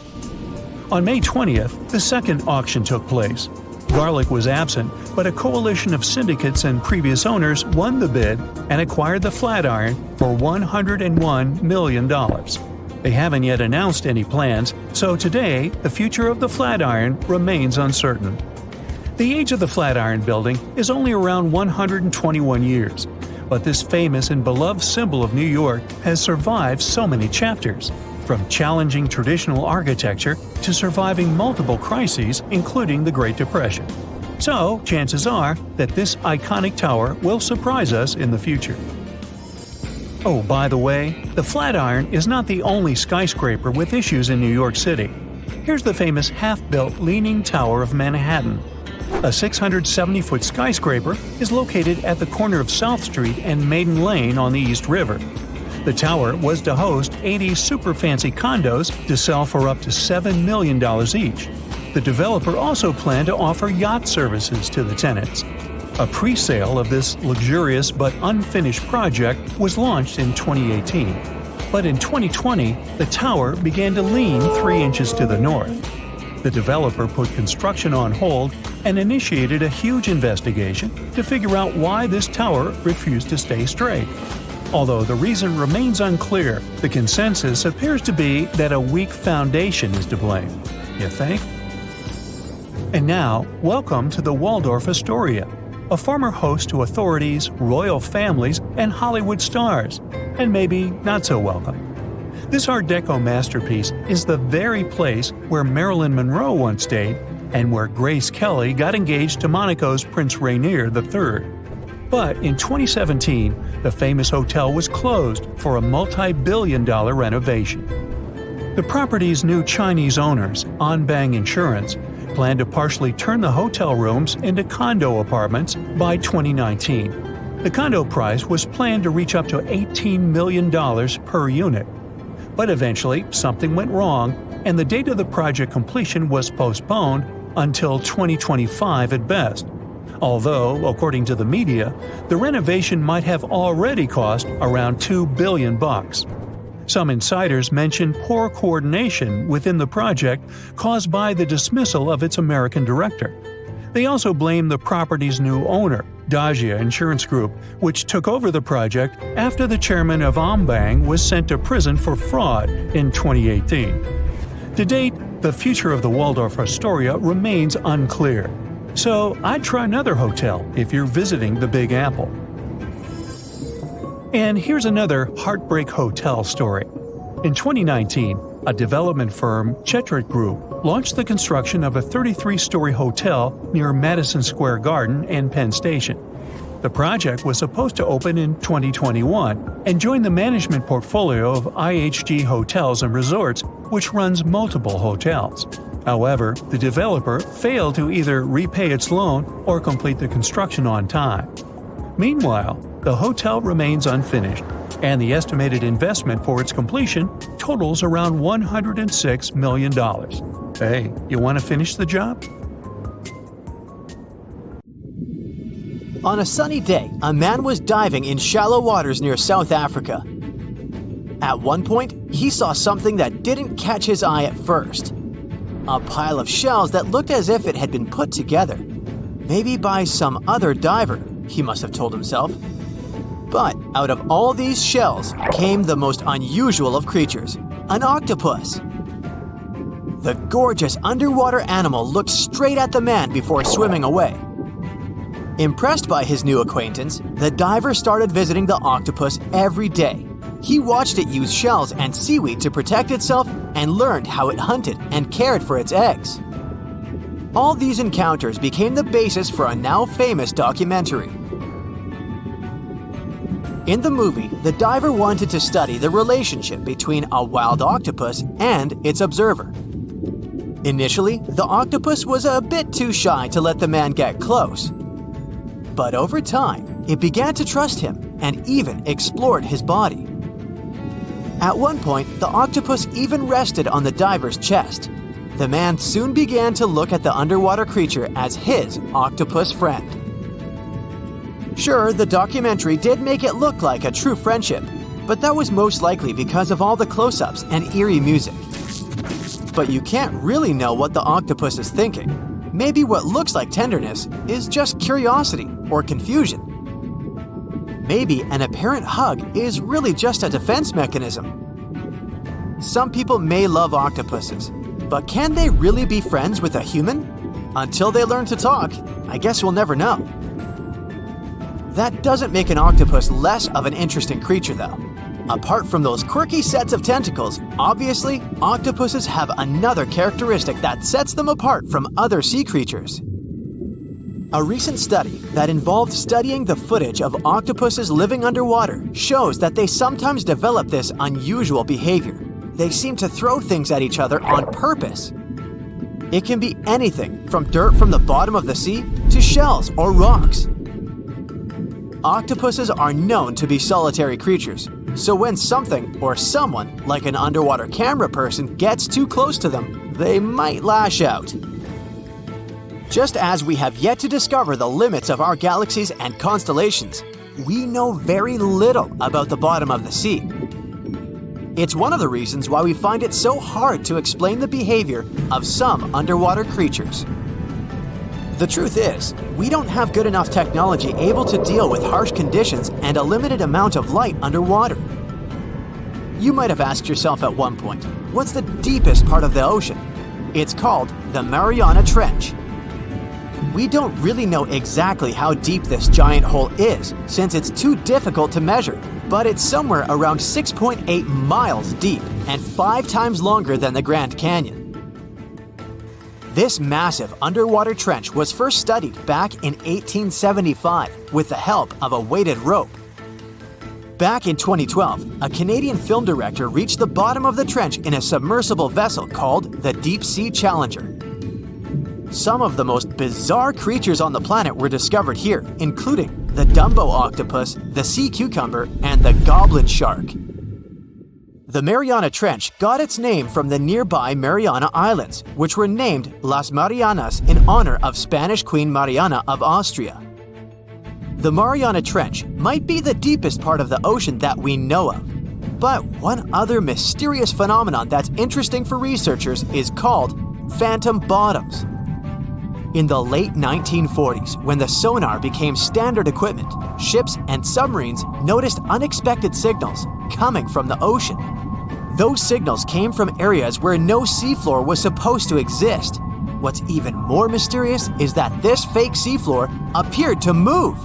On May 20th, the second auction took place. Garlick was absent, but a coalition of syndicates and previous owners won the bid and acquired the Flatiron for $101 million. They haven't yet announced any plans, so today the future of the Flatiron remains uncertain. The age of the Flatiron building is only around 121 years, but this famous and beloved symbol of New York has survived so many chapters, from challenging traditional architecture to surviving multiple crises, including the Great Depression. So, chances are that this iconic tower will surprise us in the future. Oh, by the way, the Flatiron is not the only skyscraper with issues in New York City. Here's the famous half-built Leaning Tower of Manhattan. A 670-foot skyscraper is located at the corner of South Street and Maiden Lane on the East River. The tower was to host 80 super fancy condos to sell for up to $7 million each. The developer also planned to offer yacht services to the tenants. A pre-sale of this luxurious but unfinished project was launched in 2018. But in 2020, the tower began to lean 3 inches to the north. The developer put construction on hold and initiated a huge investigation to figure out why this tower refused to stay straight. Although the reason remains unclear, the consensus appears to be that a weak foundation is to blame. You think? And now, welcome to the Waldorf Astoria, a former host to authorities, royal families, and Hollywood stars, and maybe not so welcome. This Art Deco masterpiece is the very place where Marilyn Monroe once stayed and where Grace Kelly got engaged to Monaco's Prince Rainier III. But in 2017, the famous hotel was closed for a multi-billion-dollar renovation. The property's new Chinese owners, Anbang Insurance, plan to partially turn the hotel rooms into condo apartments by 2019. The condo price was planned to reach up to $18 million per unit. But eventually, something went wrong, and the date of the project completion was postponed until 2025 at best. Although, according to the media, the renovation might have already cost around $2 billion. Some insiders mention poor coordination within the project caused by the dismissal of its American director. They also blame the property's new owner, Dagia Insurance Group, which took over the project after the chairman of Anbang was sent to prison for fraud in 2018. To date, the future of the Waldorf Astoria remains unclear. So I'd try another hotel if you're visiting the Big Apple. And here's another heartbreak hotel story. In 2019, a development firm, Chetrit Group, launched the construction of a 33-story hotel near Madison Square Garden and Penn Station. The project was supposed to open in 2021 and join the management portfolio of IHG Hotels and Resorts, which runs multiple hotels. However, the developer failed to either repay its loan or complete the construction on time. Meanwhile, the hotel remains unfinished, and the estimated investment for its completion totals around $106 million. Hey, you want to finish the job? On a sunny day, a man was diving in shallow waters near South Africa. At one point, he saw something that didn't catch his eye at first. A pile of shells that looked as if it had been put together. Maybe by some other diver, he must have told himself. But out of all these shells came the most unusual of creatures, an octopus. The gorgeous underwater animal looked straight at the man before swimming away. Impressed by his new acquaintance, the diver started visiting the octopus every day. He watched it use shells and seaweed to protect itself and learned how it hunted and cared for its eggs. All these encounters became the basis for a now famous documentary. In the movie, the diver wanted to study the relationship between a wild octopus and its observer. Initially, the octopus was a bit too shy to let the man get close. But over time, it began to trust him and even explored his body. At one point, the octopus even rested on the diver's chest. The man soon began to look at the underwater creature as his octopus friend. Sure, the documentary did make it look like a true friendship, but that was most likely because of all the close-ups and eerie music. But you can't really know what the octopus is thinking. Maybe what looks like tenderness is just curiosity or confusion. Maybe an apparent hug is really just a defense mechanism. Some people may love octopuses, but can they really be friends with a human? Until they learn to talk, I guess we'll never know. That doesn't make an octopus less of an interesting creature, though. Apart from those quirky sets of tentacles, obviously, octopuses have another characteristic that sets them apart from other sea creatures. A recent study that involved studying the footage of octopuses living underwater shows that they sometimes develop this unusual behavior. They seem to throw things at each other on purpose. It can be anything from dirt from the bottom of the sea to shells or rocks. Octopuses are known to be solitary creatures, so when something or someone, like an underwater camera person, gets too close to them, they might lash out. Just as we have yet to discover the limits of our galaxies and constellations, we know very little about the bottom of the sea. It's one of the reasons why we find it so hard to explain the behavior of some underwater creatures. The truth is, we don't have good enough technology able to deal with harsh conditions and a limited amount of light underwater. You might have asked yourself at one point, what's the deepest part of the ocean? It's called the Mariana Trench. We don't really know exactly how deep this giant hole is, since it's too difficult to measure, but it's somewhere around 6.8 miles deep and 5 times longer than the Grand Canyon. This massive underwater trench was first studied back in 1875 with the help of a weighted rope. Back in 2012, a Canadian film director reached the bottom of the trench in a submersible vessel called the Deep Sea Challenger. Some of the most bizarre creatures on the planet were discovered here, including the Dumbo octopus, the sea cucumber, and the goblin shark. The Mariana Trench got its name from the nearby Mariana Islands, which were named Las Marianas in honor of Spanish Queen Mariana of Austria. The Mariana Trench might be the deepest part of the ocean that we know of. But one other mysterious phenomenon that's interesting for researchers is called phantom bottoms. In the late 1940s, when the sonar became standard equipment, ships and submarines noticed unexpected signals coming from the ocean. Those signals came from areas where no seafloor was supposed to exist. What's even more mysterious is that this fake seafloor appeared to move.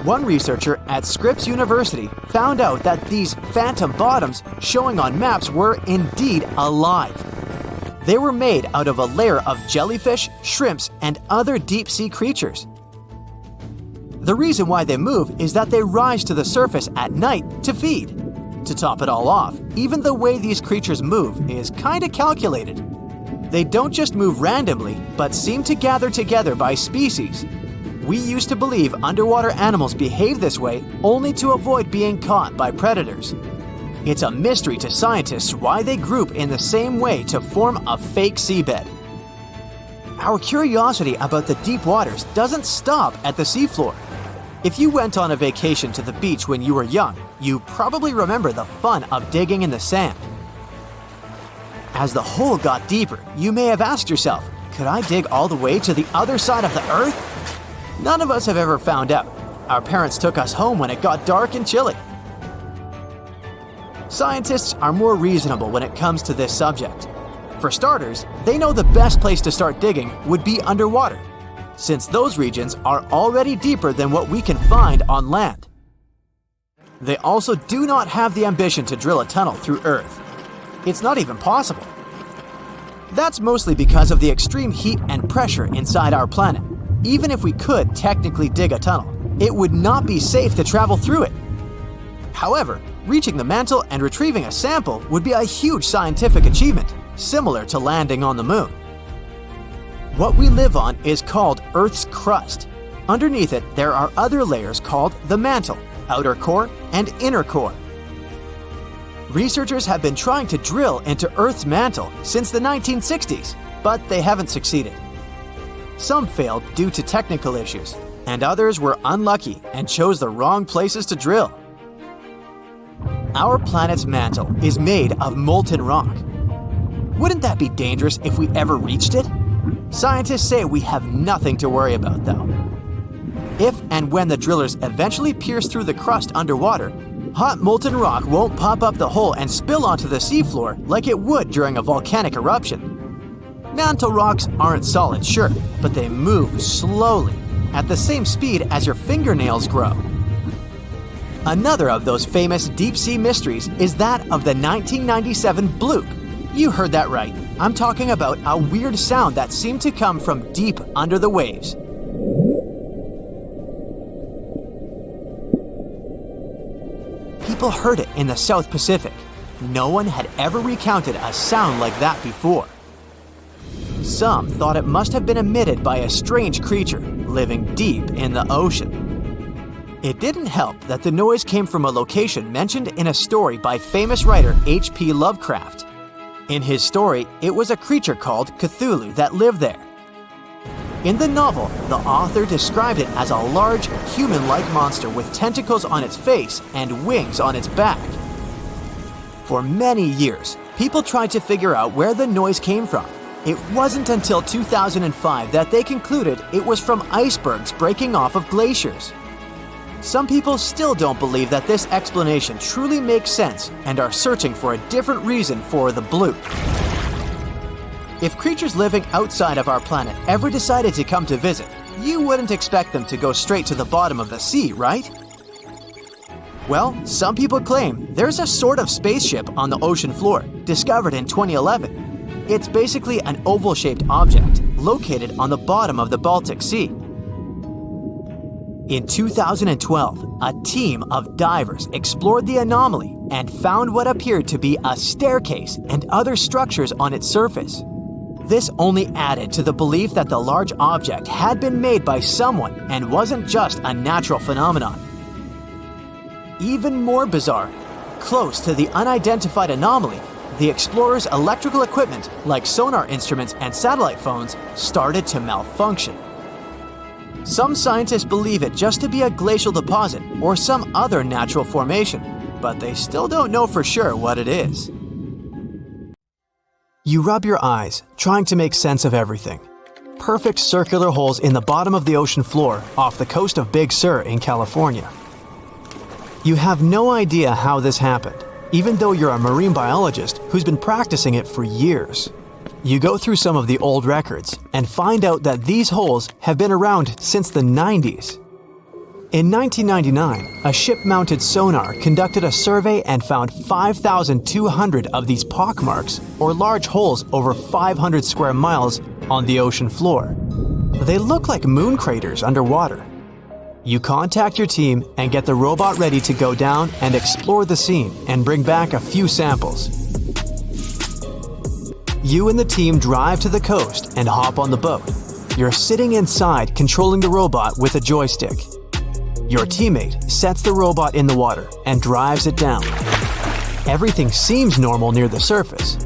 One researcher at Scripps University found out that these phantom bottoms showing on maps were indeed alive. They were made out of a layer of jellyfish, shrimps, and other deep-sea creatures. The reason why they move is that they rise to the surface at night to feed. To top it all off, even the way these creatures move is kinda calculated. They don't just move randomly, but seem to gather together by species. We used to believe underwater animals behave this way only to avoid being caught by predators. It's a mystery to scientists why they group in the same way to form a fake seabed. Our curiosity about the deep waters doesn't stop at the seafloor. If you went on a vacation to the beach when you were young, you probably remember the fun of digging in the sand. As the hole got deeper, you may have asked yourself, could I dig all the way to the other side of the earth? None of us have ever found out. Our parents took us home when it got dark and chilly. Scientists are more reasonable when it comes to this subject. For starters, they know the best place to start digging would be underwater, since those regions are already deeper than what we can find on land. They also do not have the ambition to drill a tunnel through Earth. It's not even possible. That's mostly because of the extreme heat and pressure inside our planet. Even if we could technically dig a tunnel, it would not be safe to travel through it. However, reaching the mantle and retrieving a sample would be a huge scientific achievement, similar to landing on the moon. What we live on is called Earth's crust. Underneath it, there are other layers called the mantle, outer core, and inner core. Researchers have been trying to drill into Earth's mantle since the 1960s, but they haven't succeeded. Some failed due to technical issues, and others were unlucky and chose the wrong places to drill. Our planet's mantle is made of molten rock. Wouldn't that be dangerous if we ever reached it? Scientists say we have nothing to worry about, though. If and when the drillers eventually pierce through the crust underwater, hot molten rock won't pop up the hole and spill onto the seafloor like it would during a volcanic eruption. Mantle rocks aren't solid, sure, but they move slowly, at the same speed as your fingernails grow. Another of those famous deep-sea mysteries is that of the 1997 bloop. You heard that right. I'm talking about a weird sound that seemed to come from deep under the waves. People heard it in the South Pacific. No one had ever recounted a sound like that before. Some thought it must have been emitted by a strange creature living deep in the ocean. It didn't help that the noise came from a location mentioned in a story by famous writer H.P. Lovecraft. In his story, it was a creature called Cthulhu that lived there. In the novel, the author described it as a large, human-like monster with tentacles on its face and wings on its back. For many years, people tried to figure out where the noise came from. It wasn't until 2005 that they concluded it was from icebergs breaking off of glaciers. Some people still don't believe that this explanation truly makes sense and are searching for a different reason for the bloop. If creatures living outside of our planet ever decided to come to visit, you wouldn't expect them to go straight to the bottom of the sea, right? Well, some people claim there's a sort of spaceship on the ocean floor, discovered in 2011. It's basically an oval-shaped object located on the bottom of the Baltic Sea. In 2012, a team of divers explored the anomaly and found what appeared to be a staircase and other structures on its surface. This only added to the belief that the large object had been made by someone and wasn't just a natural phenomenon. Even more bizarre, close to the unidentified anomaly, the explorers' electrical equipment, like sonar instruments and satellite phones, started to malfunction. Some scientists believe it just to be a glacial deposit or some other natural formation, but they still don't know for sure what it is. You rub your eyes, trying to make sense of everything. Perfect circular holes in the bottom of the ocean floor off the coast of Big Sur in California. You have no idea how this happened, even though you're a marine biologist who's been practicing it for years. You go through some of the old records and find out that these holes have been around since the 90s. In 1999, a ship-mounted sonar conducted a survey and found 5,200 of these pockmarks, or large holes over 500 square miles, on the ocean floor. They look like moon craters underwater. You contact your team and get the robot ready to go down and explore the scene and bring back a few samples. You and the team drive to the coast and hop on the boat. You're sitting inside controlling the robot with a joystick. Your teammate sets the robot in the water and drives it down. Everything seems normal near the surface,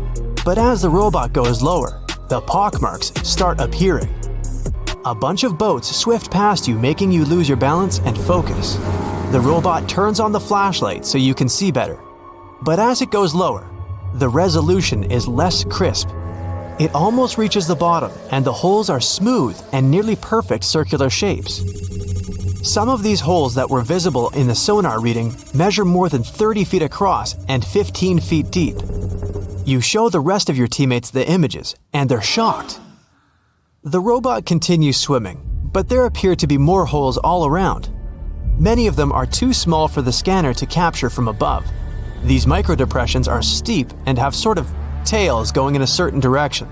but as the robot goes lower, the pockmarks start appearing. A bunch of boats swift past you, making you lose your balance and focus. The robot turns on the flashlight so you can see better. But as it goes lower, the resolution is less crisp. It almost reaches the bottom, and the holes are smooth and nearly perfect circular shapes. Some of these holes that were visible in the sonar reading measure more than 30 feet across and 15 feet deep. You show the rest of your teammates the images, and they're shocked. The robot continues swimming, but there appear to be more holes all around. Many of them are too small for the scanner to capture from above. These microdepressions are steep and have sort of tails going in a certain direction.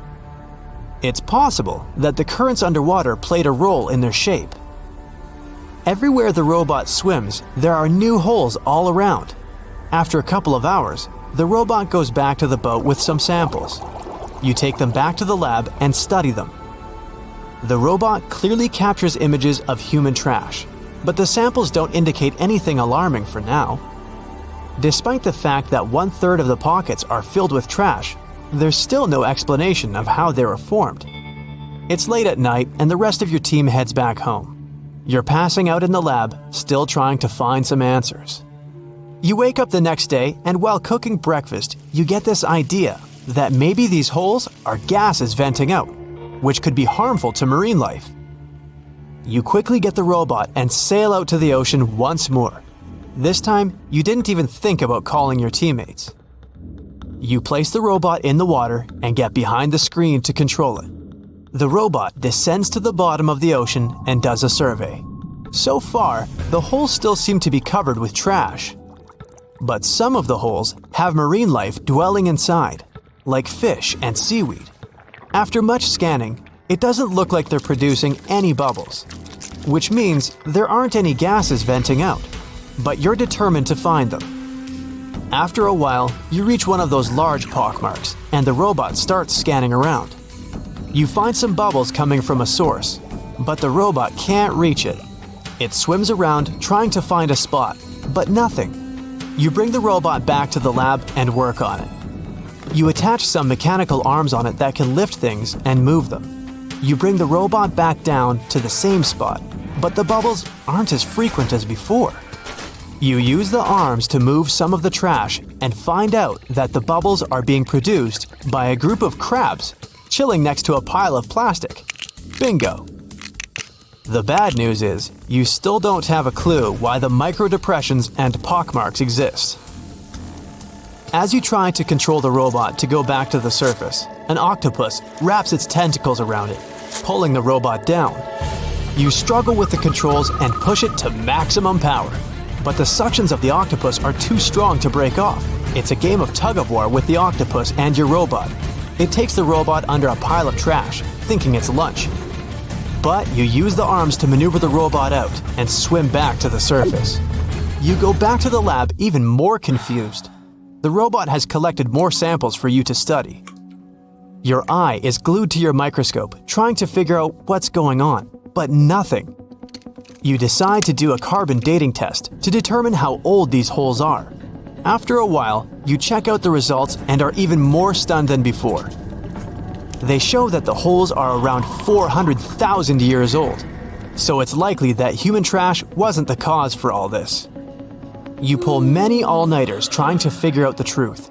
It's possible that the currents underwater played a role in their shape. Everywhere the robot swims, there are new holes all around. After a couple of hours, the robot goes back to the boat with some samples. You take them back to the lab and study them. The robot clearly captures images of human trash, but the samples don't indicate anything alarming for now. Despite the fact that 1/3 of the pockets are filled with trash, there's still no explanation of how they were formed. It's late at night and the rest of your team heads back home. You're passing out in the lab, still trying to find some answers. You wake up the next day, and while cooking breakfast, you get this idea that maybe these holes are gases venting out, which could be harmful to marine life. You quickly get the robot and sail out to the ocean once more. This time, you didn't even think about calling your teammates. You place the robot in the water and get behind the screen to control it. The robot descends to the bottom of the ocean and does a survey. So far, the holes still seem to be covered with trash. But some of the holes have marine life dwelling inside, like fish and seaweed. After much scanning, it doesn't look like they're producing any bubbles, which means there aren't any gases venting out, but you're determined to find them. After a while, you reach one of those large pockmarks, and the robot starts scanning around. You find some bubbles coming from a source, but the robot can't reach it. It swims around trying to find a spot, but nothing. You bring the robot back to the lab and work on it. You attach some mechanical arms on it that can lift things and move them. You bring the robot back down to the same spot, but the bubbles aren't as frequent as before. You use the arms to move some of the trash and find out that the bubbles are being produced by a group of crabs chilling next to a pile of plastic. Bingo! The bad news is, you still don't have a clue why the microdepressions and pockmarks exist. As you try to control the robot to go back to the surface, an octopus wraps its tentacles around it, pulling the robot down. You struggle with the controls and push it to maximum power, but the suctions of the octopus are too strong to break off. It's a game of tug-of-war with the octopus and your robot. It takes the robot under a pile of trash, thinking it's lunch. But you use the arms to maneuver the robot out and swim back to the surface. You go back to the lab even more confused. The robot has collected more samples for you to study. Your eye is glued to your microscope, trying to figure out what's going on, but nothing. You decide to do a carbon dating test to determine how old these holes are. After a while, you check out the results and are even more stunned than before. They show that the holes are around 400,000 years old, so it's likely that human trash wasn't the cause for all this. You pull many all-nighters trying to figure out the truth.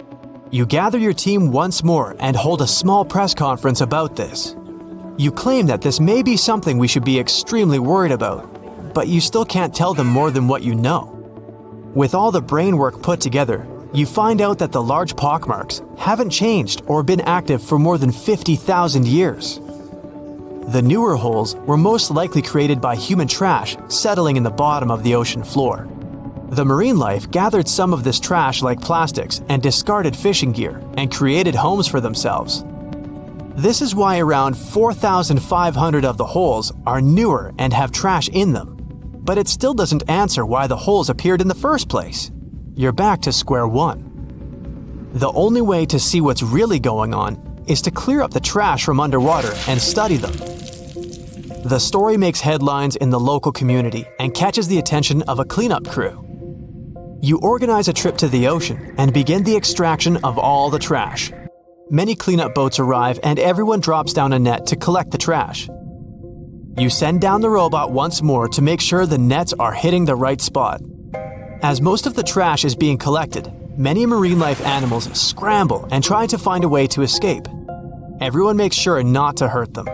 You gather your team once more and hold a small press conference about this. You claim that this may be something we should be extremely worried about, but you still can't tell them more than what you know. With all the brain work put together, you find out that the large pockmarks haven't changed or been active for more than 50,000 years. The newer holes were most likely created by human trash settling in the bottom of the ocean floor. The marine life gathered some of this trash like plastics and discarded fishing gear and created homes for themselves. This is why around 4,500 of the holes are newer and have trash in them. But it still doesn't answer why the holes appeared in the first place. You're back to square one. The only way to see what's really going on is to clear up the trash from underwater and study them. The story makes headlines in the local community and catches the attention of a cleanup crew. You organize a trip to the ocean and begin the extraction of all the trash. Many cleanup boats arrive and everyone drops down a net to collect the trash. You send down the robot once more to make sure the nets are hitting the right spot. As most of the trash is being collected, many marine life animals scramble and try to find a way to escape. Everyone makes sure not to hurt them.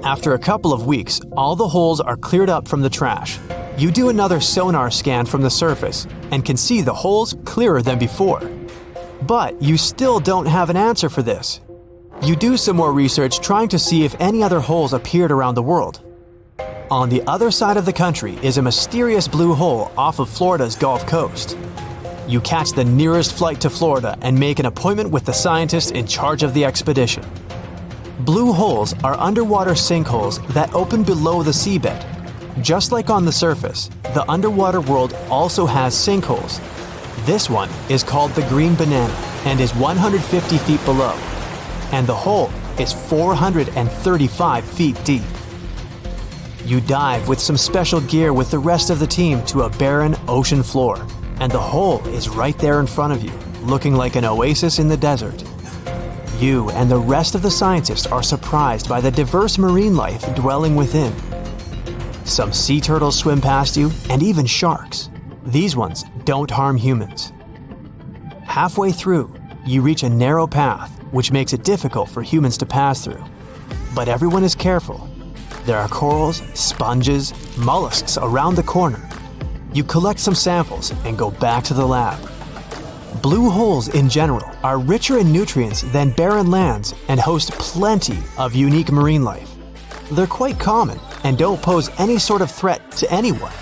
After a couple of weeks, all the holes are cleared up from the trash. You do another sonar scan from the surface and can see the holes clearer than before. But you still don't have an answer for this. You do some more research trying to see if any other holes appeared around the world. On the other side of the country is a mysterious blue hole off of Florida's Gulf Coast. You catch the nearest flight to Florida and make an appointment with the scientist in charge of the expedition. Blue holes are underwater sinkholes that open below the seabed. Just like on the surface, the underwater world also has sinkholes. This one is called the Green Banana and is 150 feet below, and the hole is 435 feet deep. You dive with some special gear with the rest of the team to a barren ocean floor, and the hole is right there in front of you, looking like an oasis in the desert. You and the rest of the scientists are surprised by the diverse marine life dwelling within. Some sea turtles swim past you, and even sharks. These ones don't harm humans. Halfway through, you reach a narrow path, which makes it difficult for humans to pass through. But everyone is careful. There are corals, sponges, mollusks around the corner. You collect some samples and go back to the lab. Blue holes in general are richer in nutrients than barren lands and host plenty of unique marine life. They're quite common and don't pose any sort of threat to anyone.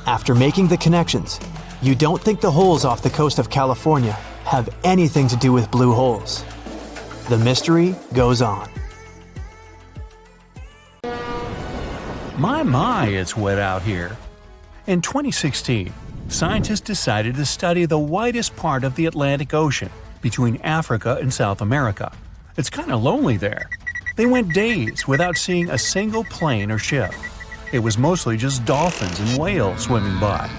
After making the connections, you don't think the holes off the coast of California have anything to do with blue holes. The mystery goes on. My, it's wet out here. In 2016, scientists decided to study the widest part of the Atlantic Ocean between Africa and South America. It's kind of lonely there. They went days without seeing a single plane or ship. It was mostly just dolphins and whales swimming by.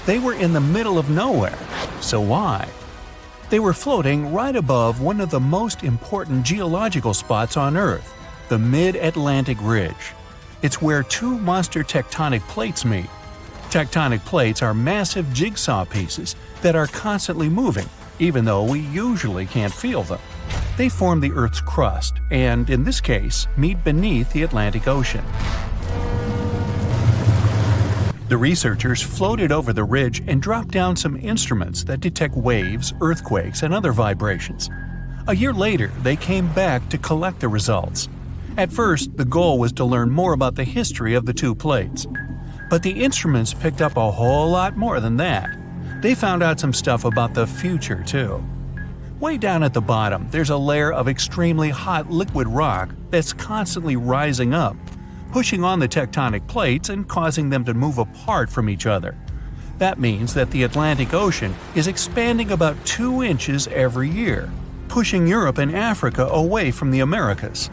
They were in the middle of nowhere. So why? They were floating right above one of the most important geological spots on Earth, the Mid-Atlantic Ridge. It's where two monster tectonic plates meet. Tectonic plates are massive jigsaw pieces that are constantly moving, even though we usually can't feel them. They form the Earth's crust and, in this case, meet beneath the Atlantic Ocean. The researchers floated over the ridge and dropped down some instruments that detect waves, earthquakes, and other vibrations. A year later, they came back to collect the results. At first, the goal was to learn more about the history of the two plates. But the instruments picked up a whole lot more than that. They found out some stuff about the future, too. Way down at the bottom, there's a layer of extremely hot liquid rock that's constantly rising up, pushing on the tectonic plates and causing them to move apart from each other. That means that the Atlantic Ocean is expanding about 2 inches every year, pushing Europe and Africa away from the Americas.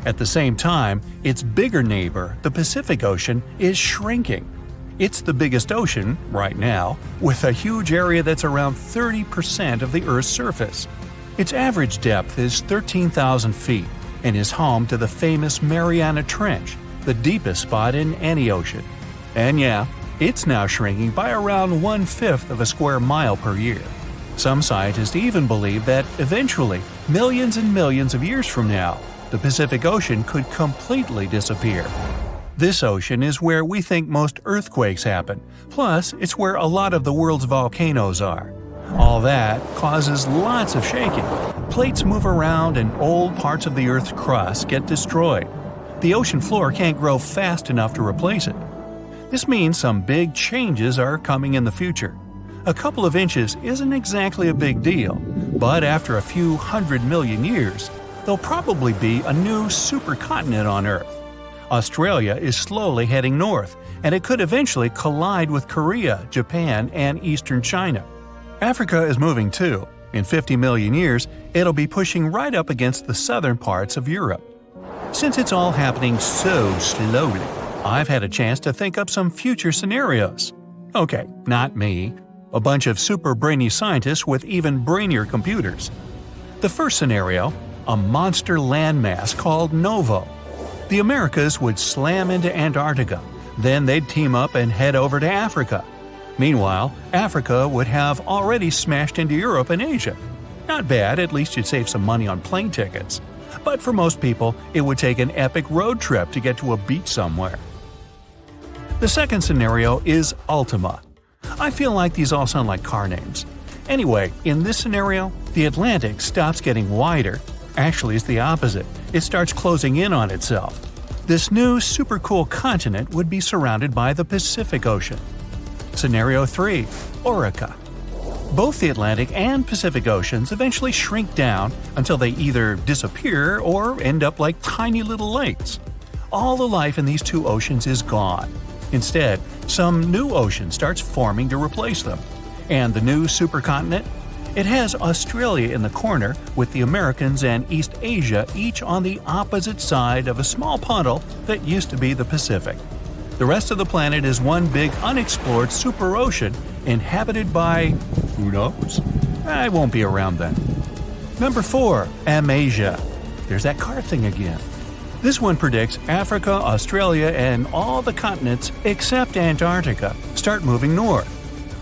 At the same time, its bigger neighbor, the Pacific Ocean, is shrinking. It's the biggest ocean, right now, with a huge area that's around 30% of the Earth's surface. Its average depth is 13,000 feet and is home to the famous Mariana Trench, the deepest spot in any ocean. And yeah, it's now shrinking by around 1/5 of a square mile per year. Some scientists even believe that eventually, millions and millions of years from now, the Pacific Ocean could completely disappear. This ocean is where we think most earthquakes happen, plus it's where a lot of the world's volcanoes are. All that causes lots of shaking. Plates move around and old parts of the Earth's crust get destroyed. The ocean floor can't grow fast enough to replace it. This means some big changes are coming in the future. A couple of inches isn't exactly a big deal, but after a few 100 million years, there'll probably be a new supercontinent on Earth. Australia is slowly heading north, and it could eventually collide with Korea, Japan, and eastern China. Africa is moving too. In 50 million years, it'll be pushing right up against the southern parts of Europe. Since it's all happening so slowly, I've had a chance to think up some future scenarios. Okay, not me. A bunch of super brainy scientists with even brainier computers. The first scenario, a monster landmass called Novo. The Americas would slam into Antarctica, then they'd team up and head over to Africa. Meanwhile, Africa would have already smashed into Europe and Asia. Not bad, at least you'd save some money on plane tickets. But for most people, it would take an epic road trip to get to a beach somewhere. The second scenario is Ultima. I feel like these all sound like car names. Anyway, in this scenario, the Atlantic stops getting wider. Actually, it's the opposite. It starts closing in on itself. This new super cool continent would be surrounded by the Pacific Ocean. Scenario 3. Orica. Both the Atlantic and Pacific Oceans eventually shrink down until they either disappear or end up like tiny little lakes. All the life in these two oceans is gone. Instead, some new ocean starts forming to replace them. And the new supercontinent? It has Australia in the corner, with the Americans and East Asia each on the opposite side of a small puddle that used to be the Pacific. The rest of the planet is one big unexplored super ocean inhabited by… who knows? I won't be around then. Number 4. Amasia. There's that car thing again. This one predicts Africa, Australia, and all the continents except Antarctica start moving north.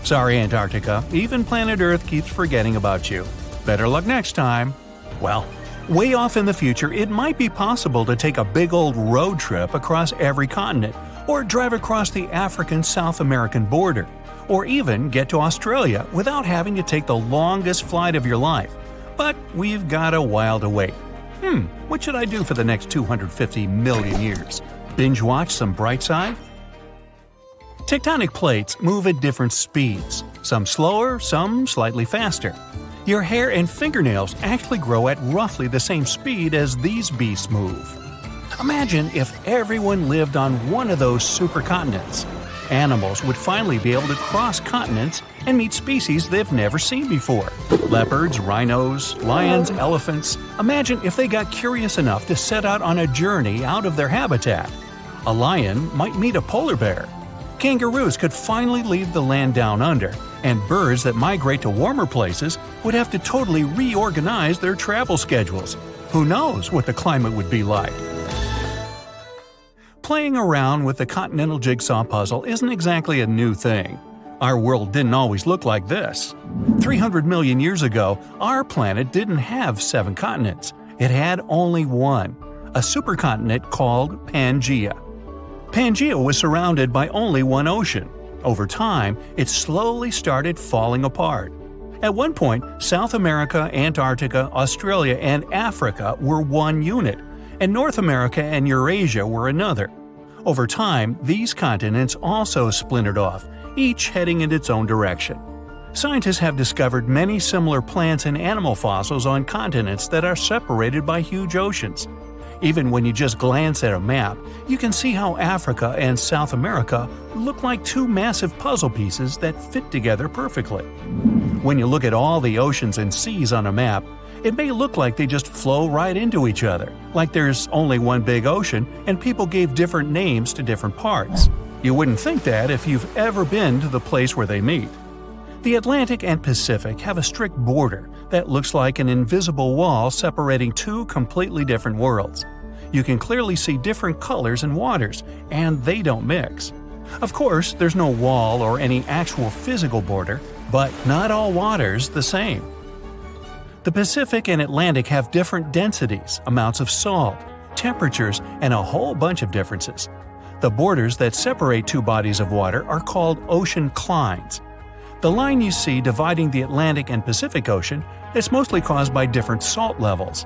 Sorry, Antarctica, even planet Earth keeps forgetting about you. Better luck next time. Well, way off in the future, it might be possible to take a big old road trip across every continent, or drive across the African-South American border, or even get to Australia without having to take the longest flight of your life. But we've got a while to wait. What should I do for the next 250 million years? Binge watch some Brightside? Tectonic plates move at different speeds, some slower, some slightly faster. Your hair and fingernails actually grow at roughly the same speed as these beasts move. Imagine if everyone lived on one of those supercontinents. Animals would finally be able to cross continents and meet species they've never seen before. Leopards, rhinos, lions, elephants. Imagine if they got curious enough to set out on a journey out of their habitat. A lion might meet a polar bear. Kangaroos could finally leave the land down under, and birds that migrate to warmer places would have to totally reorganize their travel schedules. Who knows what the climate would be like? Playing around with the continental jigsaw puzzle isn't exactly a new thing. Our world didn't always look like this. 300 million years ago, our planet didn't have 7 continents. It had only one, a supercontinent called Pangaea. Pangaea was surrounded by only one ocean. Over time, it slowly started falling apart. At one point, South America, Antarctica, Australia, and Africa were one unit, and North America and Eurasia were another. Over time, these continents also splintered off, each heading in its own direction. Scientists have discovered many similar plants and animal fossils on continents that are separated by huge oceans. Even when you just glance at a map, you can see how Africa and South America look like two massive puzzle pieces that fit together perfectly. When you look at all the oceans and seas on a map, it may look like they just flow right into each other, like there's only one big ocean and people gave different names to different parts. You wouldn't think that if you've ever been to the place where they meet. The Atlantic and Pacific have a strict border that looks like an invisible wall separating two completely different worlds. You can clearly see different colors and waters, and they don't mix. Of course, there's no wall or any actual physical border, but not all water's the same. The Pacific and Atlantic have different densities, amounts of salt, temperatures, and a whole bunch of differences. The borders that separate two bodies of water are called ocean clines. The line you see dividing the Atlantic and Pacific Ocean is mostly caused by different salt levels.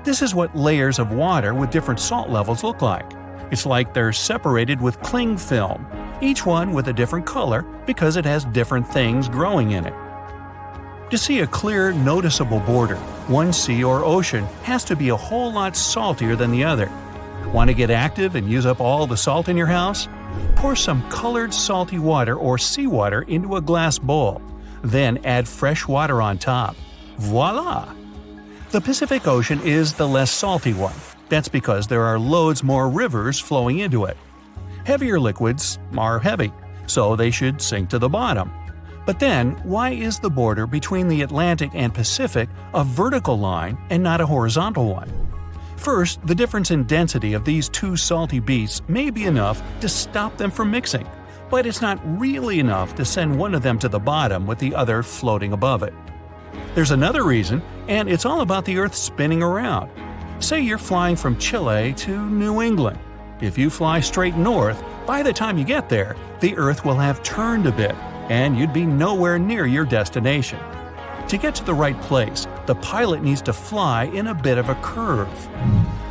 This is what layers of water with different salt levels look like. It's like they're separated with cling film, each one with a different color because it has different things growing in it. To see a clear, noticeable border, one sea or ocean has to be a whole lot saltier than the other. Want to get active and use up all the salt in your house? Pour some colored salty water or seawater into a glass bowl. Then add fresh water on top. Voila! The Pacific Ocean is the less salty one. That's because there are loads more rivers flowing into it. Heavier liquids are heavy, so they should sink to the bottom. But then, why is the border between the Atlantic and Pacific a vertical line and not a horizontal one? First, the difference in density of these two salty beasts may be enough to stop them from mixing, but it's not really enough to send one of them to the bottom with the other floating above it. There's another reason, and it's all about the Earth spinning around. Say you're flying from Chile to New England. If you fly straight north, by the time you get there, the Earth will have turned a bit, and you'd be nowhere near your destination. To get to the right place, the pilot needs to fly in a bit of a curve.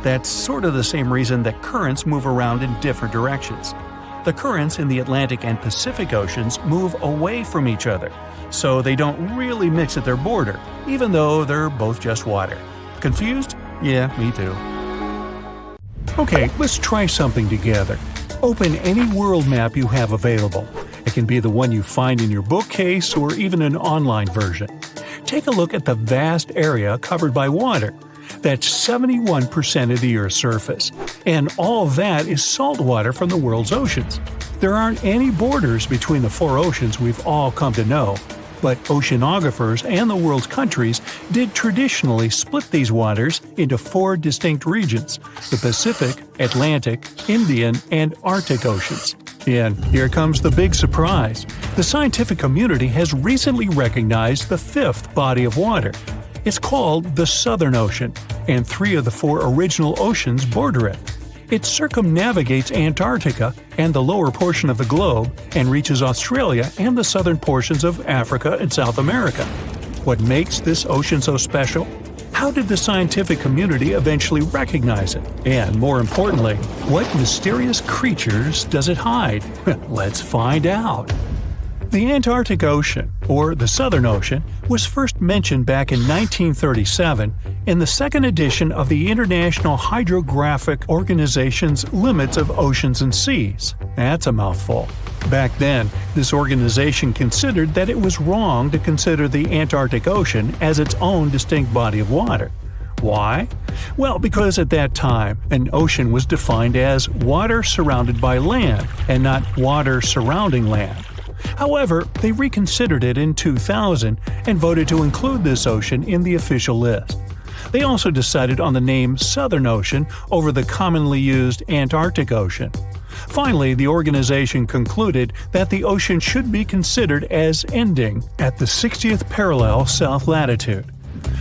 That's sort of the same reason that currents move around in different directions. The currents in the Atlantic and Pacific Oceans move away from each other, so they don't really mix at their border, even though they're both just water. Confused? Yeah, me too. Okay, let's try something together. Open any world map you have available. It can be the one you find in your bookcase or even an online version. Take a look at the vast area covered by water. That's 71% of the Earth's surface. And all that is salt water from the world's oceans. There aren't any borders between the four oceans we've all come to know, but oceanographers and the world's countries did traditionally split these waters into four distinct regions: the Pacific, Atlantic, Indian, and Arctic Oceans. And here comes the big surprise. The scientific community has recently recognized the fifth body of water. It's called the Southern Ocean, and three of the four original oceans border it. It circumnavigates Antarctica and the lower portion of the globe and reaches Australia and the southern portions of Africa and South America. What makes this ocean so special? How did the scientific community eventually recognize it? And more importantly, what mysterious creatures does it hide? Let's find out. The Antarctic Ocean, or the Southern Ocean, was first mentioned back in 1937 in the second edition of the International Hydrographic Organization's Limits of Oceans and Seas. That's a mouthful. Back then, this organization considered that it was wrong to consider the Antarctic Ocean as its own distinct body of water. Why? Well, because at that time, an ocean was defined as water surrounded by land and not water surrounding land. However, they reconsidered it in 2000 and voted to include this ocean in the official list. They also decided on the name Southern Ocean over the commonly used Antarctic Ocean. Finally, the organization concluded that the ocean should be considered as ending at the 60th parallel south latitude.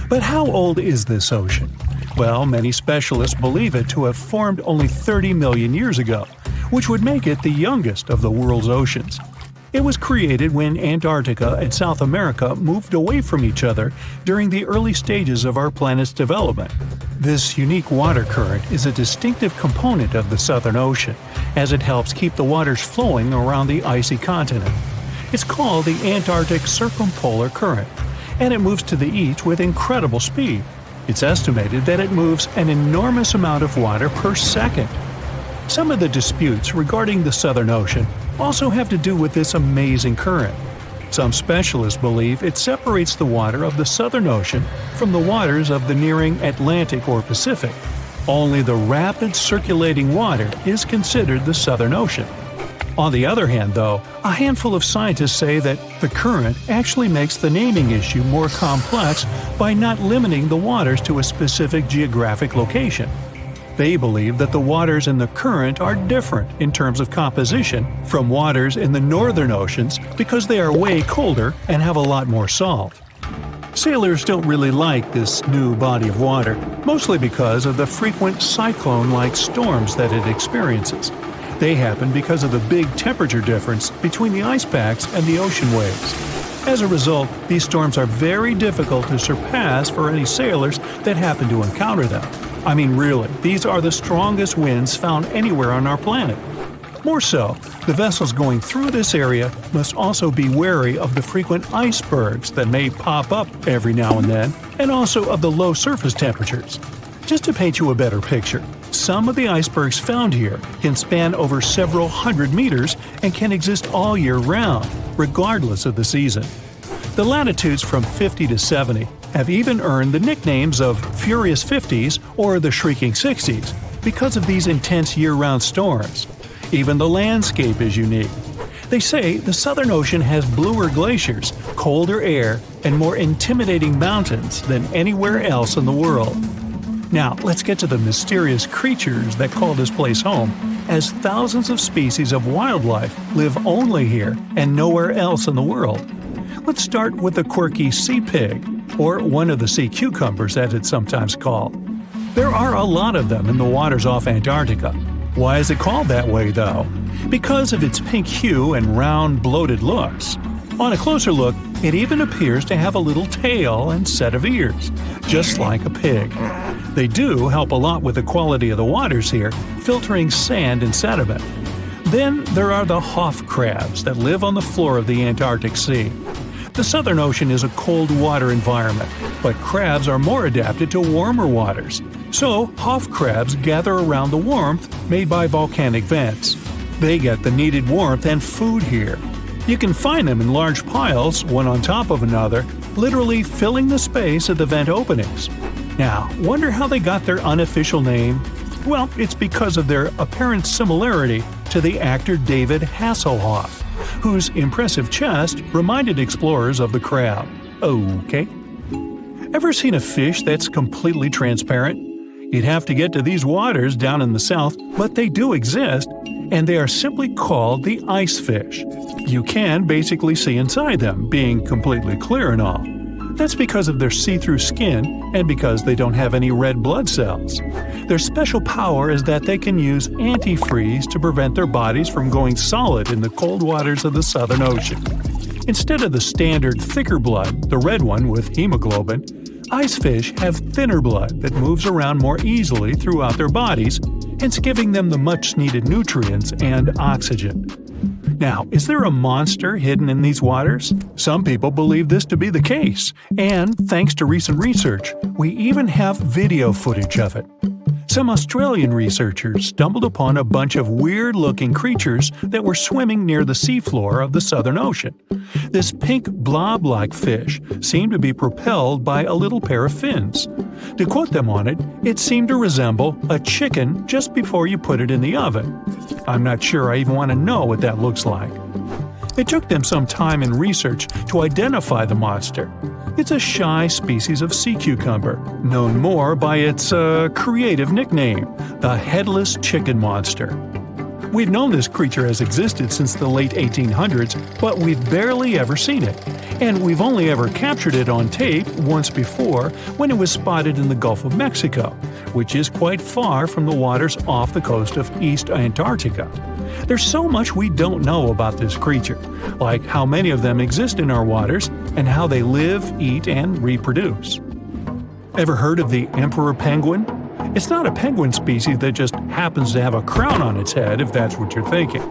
But how old is this ocean? Well, many specialists believe it to have formed only 30 million years ago, which would make it the youngest of the world's oceans. It was created when Antarctica and South America moved away from each other during the early stages of our planet's development. This unique water current is a distinctive component of the Southern Ocean, as it helps keep the waters flowing around the icy continent. It's called the Antarctic Circumpolar Current, and it moves to the east with incredible speed. It's estimated that it moves an enormous amount of water per second. Some of the disputes regarding the Southern Ocean also have to do with this amazing current. Some specialists believe it separates the water of the Southern Ocean from the waters of the nearing Atlantic or Pacific. Only the rapid circulating water is considered the Southern Ocean. On the other hand, though, a handful of scientists say that the current actually makes the naming issue more complex by not limiting the waters to a specific geographic location. They believe that the waters in the current are different in terms of composition from waters in the northern oceans because they are way colder and have a lot more salt. Sailors don't really like this new body of water, mostly because of the frequent cyclone-like storms that it experiences. They happen because of the big temperature difference between the ice packs and the ocean waves. As a result, these storms are very difficult to surpass for any sailors that happen to encounter them. I mean, really, these are the strongest winds found anywhere on our planet. More so, the vessels going through this area must also be wary of the frequent icebergs that may pop up every now and then, and also of the low surface temperatures. Just to paint you a better picture, some of the icebergs found here can span over several hundred meters and can exist all year round, regardless of the season. The latitudes from 50 to 70 have even earned the nicknames of Furious 50s or the Shrieking 60s because of these intense year-round storms. Even the landscape is unique. They say the Southern Ocean has bluer glaciers, colder air, and more intimidating mountains than anywhere else in the world. Now, let's get to the mysterious creatures that call this place home, as thousands of species of wildlife live only here and nowhere else in the world. Let's start with the quirky sea pig, or one of the sea cucumbers as it's sometimes called. There are a lot of them in the waters off Antarctica. Why is it called that way, though? Because of its pink hue and round, bloated looks. On a closer look, it even appears to have a little tail and set of ears, just like a pig. They do help a lot with the quality of the waters here, filtering sand and sediment. Then there are the Hoff crabs that live on the floor of the Antarctic Sea. The Southern Ocean is a cold water environment, but crabs are more adapted to warmer waters. So, Hoff crabs gather around the warmth made by volcanic vents. They get the needed warmth and food here. You can find them in large piles, one on top of another, literally filling the space of the vent openings. Now, wonder how they got their unofficial name? Well, it's because of their apparent similarity to the actor David Hasselhoff, whose impressive chest reminded explorers of the crab. Okay. Ever seen a fish that's completely transparent? You'd have to get to these waters down in the south, but they do exist, and they are simply called the ice fish. You can basically see inside them, being completely clear and all. That's because of their see-through skin and because they don't have any red blood cells. Their special power is that they can use antifreeze to prevent their bodies from going solid in the cold waters of the Southern Ocean. Instead of the standard thicker blood, the red one with hemoglobin, ice fish have thinner blood that moves around more easily throughout their bodies, hence giving them the much-needed nutrients and oxygen. Now, is there a monster hidden in these waters? Some people believe this to be the case, and thanks to recent research, we even have video footage of it. Some Australian researchers stumbled upon a bunch of weird-looking creatures that were swimming near the seafloor of the Southern Ocean. This pink blob-like fish seemed to be propelled by a little pair of fins. To quote them on it, it seemed to resemble a chicken just before you put it in the oven. I'm not sure I even want to know what that looks like. It took them some time and research to identify the monster. It's a shy species of sea cucumber, known more by its creative nickname, the headless chicken monster. We've known this creature has existed since the late 1800s, but we've barely ever seen it. And we've only ever captured it on tape once before when it was spotted in the Gulf of Mexico, which is quite far from the waters off the coast of East Antarctica. There's so much we don't know about this creature, like how many of them exist in our waters and how they live, eat, and reproduce. Ever heard of the emperor penguin? It's not a penguin species that just happens to have a crown on its head, if that's what you're thinking.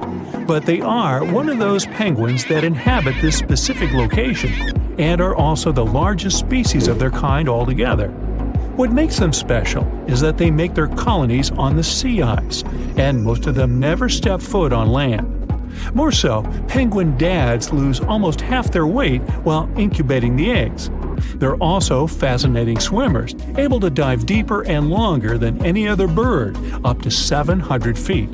But they are one of those penguins that inhabit this specific location and are also the largest species of their kind altogether. What makes them special is that they make their colonies on the sea ice, and most of them never step foot on land. More so, penguin dads lose almost half their weight while incubating the eggs. They're also fascinating swimmers, able to dive deeper and longer than any other bird, up to 700 feet.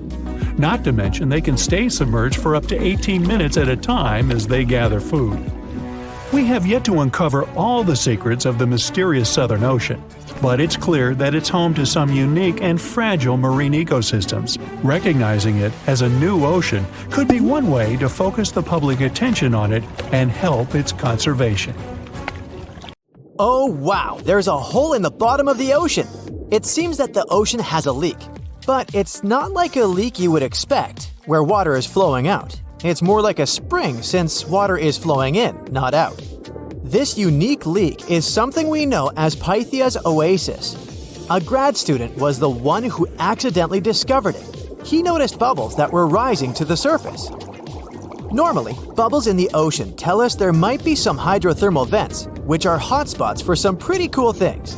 Not to mention they can stay submerged for up to 18 minutes at a time as they gather food. We have yet to uncover all the secrets of the mysterious Southern Ocean, but it's clear that it's home to some unique and fragile marine ecosystems. Recognizing it as a new ocean could be one way to focus the public attention on it and help its conservation. Oh wow, there's a hole in the bottom of the ocean. It seems that the ocean has a leak. But it's not like a leak you would expect, where water is flowing out. It's more like a spring since water is flowing in, not out. This unique leak is something we know as Pythia's oasis. A grad student was the one who accidentally discovered it. He noticed bubbles that were rising to the surface. Normally, bubbles in the ocean tell us there might be some hydrothermal vents, which are hotspots for some pretty cool things.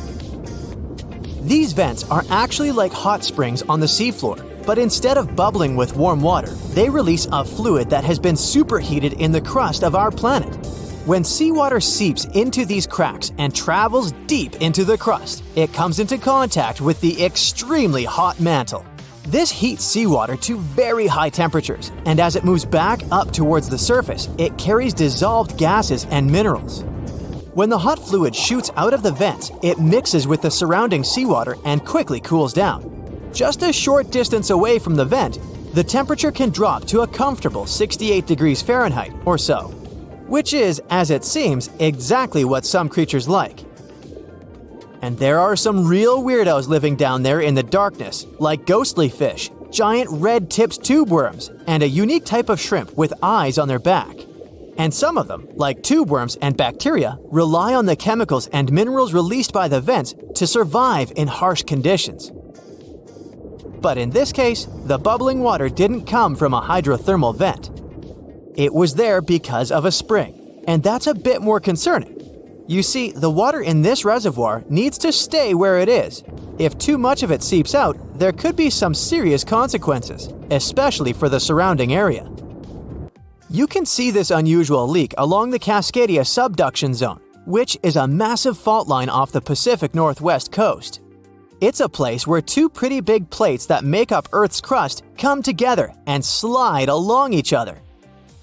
These vents are actually like hot springs on the seafloor, but instead of bubbling with warm water, they release a fluid that has been superheated in the crust of our planet. When seawater seeps into these cracks and travels deep into the crust, it comes into contact with the extremely hot mantle. This heats seawater to very high temperatures, and as it moves back up towards the surface, it carries dissolved gases and minerals. When the hot fluid shoots out of the vents, it mixes with the surrounding seawater and quickly cools down. Just a short distance away from the vent, the temperature can drop to a comfortable 68 degrees Fahrenheit or so, which is, as it seems, exactly what some creatures like. And there are some real weirdos living down there in the darkness, like ghostly fish, giant red-tipped tube worms, and a unique type of shrimp with eyes on their back. And some of them, like tube worms and bacteria, rely on the chemicals and minerals released by the vents to survive in harsh conditions. But in this case, the bubbling water didn't come from a hydrothermal vent. It was there because of a spring, and that's a bit more concerning. You see, the water in this reservoir needs to stay where it is. If too much of it seeps out, there could be some serious consequences, especially for the surrounding area. You can see this unusual leak along the Cascadia subduction zone, which is a massive fault line off the Pacific Northwest coast. It's a place where two pretty big plates that make up Earth's crust come together and slide along each other.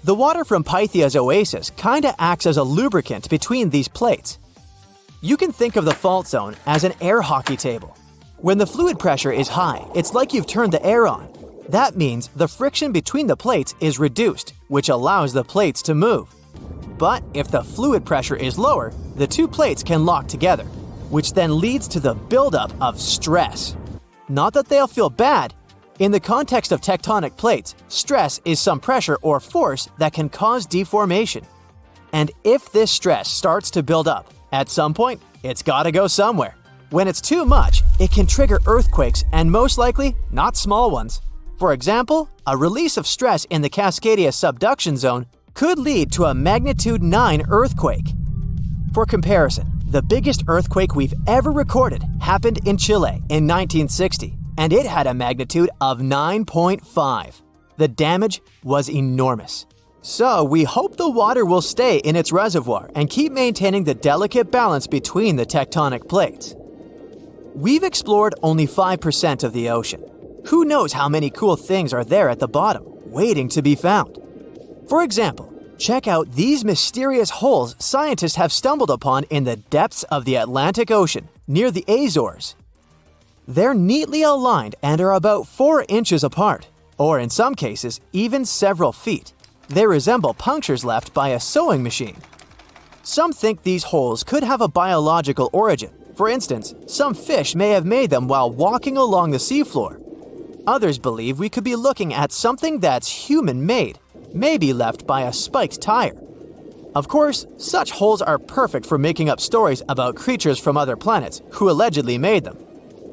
The water from Pythia's oasis kinda acts as a lubricant between these plates. You can think of the fault zone as an air hockey table. When the fluid pressure is high, it's like you've turned the air on. That means the friction between the plates is reduced, which allows the plates to move. But if the fluid pressure is lower, the two plates can lock together, which then leads to the buildup of stress. Not that they'll feel bad. In the context of tectonic plates, stress is some pressure or force that can cause deformation. And if this stress starts to build up, at some point, it's gotta go somewhere. When it's too much, it can trigger earthquakes, and most likely, not small ones. For example, a release of stress in the Cascadia subduction zone could lead to a magnitude 9 earthquake. For comparison, the biggest earthquake we've ever recorded happened in Chile in 1960, and it had a magnitude of 9.5. The damage was enormous. So we hope the water will stay in its reservoir and keep maintaining the delicate balance between the tectonic plates. We've explored only 5% of the ocean. Who knows how many cool things are there at the bottom, waiting to be found? For example, check out these mysterious holes scientists have stumbled upon in the depths of the Atlantic Ocean, near the Azores. They're neatly aligned and are about 4 inches apart, or in some cases, even several feet. They resemble punctures left by a sewing machine. Some think these holes could have a biological origin. For instance, some fish may have made them while walking along the seafloor. Others believe we could be looking at something that's human-made, maybe left by a spiked tire. Of course, such holes are perfect for making up stories about creatures from other planets who allegedly made them.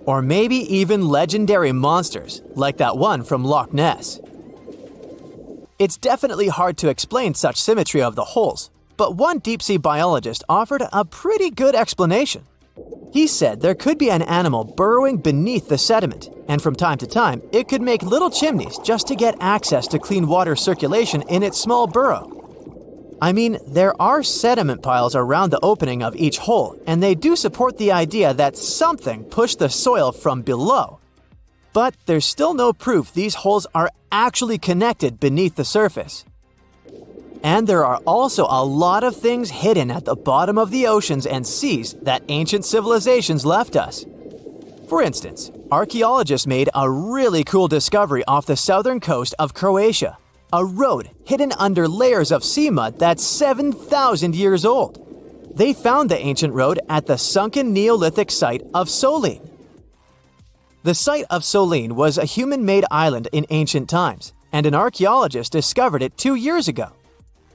Or maybe even legendary monsters, like that one from Loch Ness. It's definitely hard to explain such symmetry of the holes, but one deep-sea biologist offered a pretty good explanation. He said there could be an animal burrowing beneath the sediment, and from time to time, it could make little chimneys just to get access to clean water circulation in its small burrow. I mean, there are sediment piles around the opening of each hole, and they do support the idea that something pushed the soil from below. But there's still no proof these holes are actually connected beneath the surface. And there are also a lot of things hidden at the bottom of the oceans and seas that ancient civilizations left us. For instance, archaeologists made a really cool discovery off the southern coast of Croatia. A road hidden under layers of sea mud that's 7,000 years old. They found the ancient road at the sunken Neolithic site of Solin. The site of Solin was a human-made island in ancient times, and an archaeologist discovered it 2 years ago.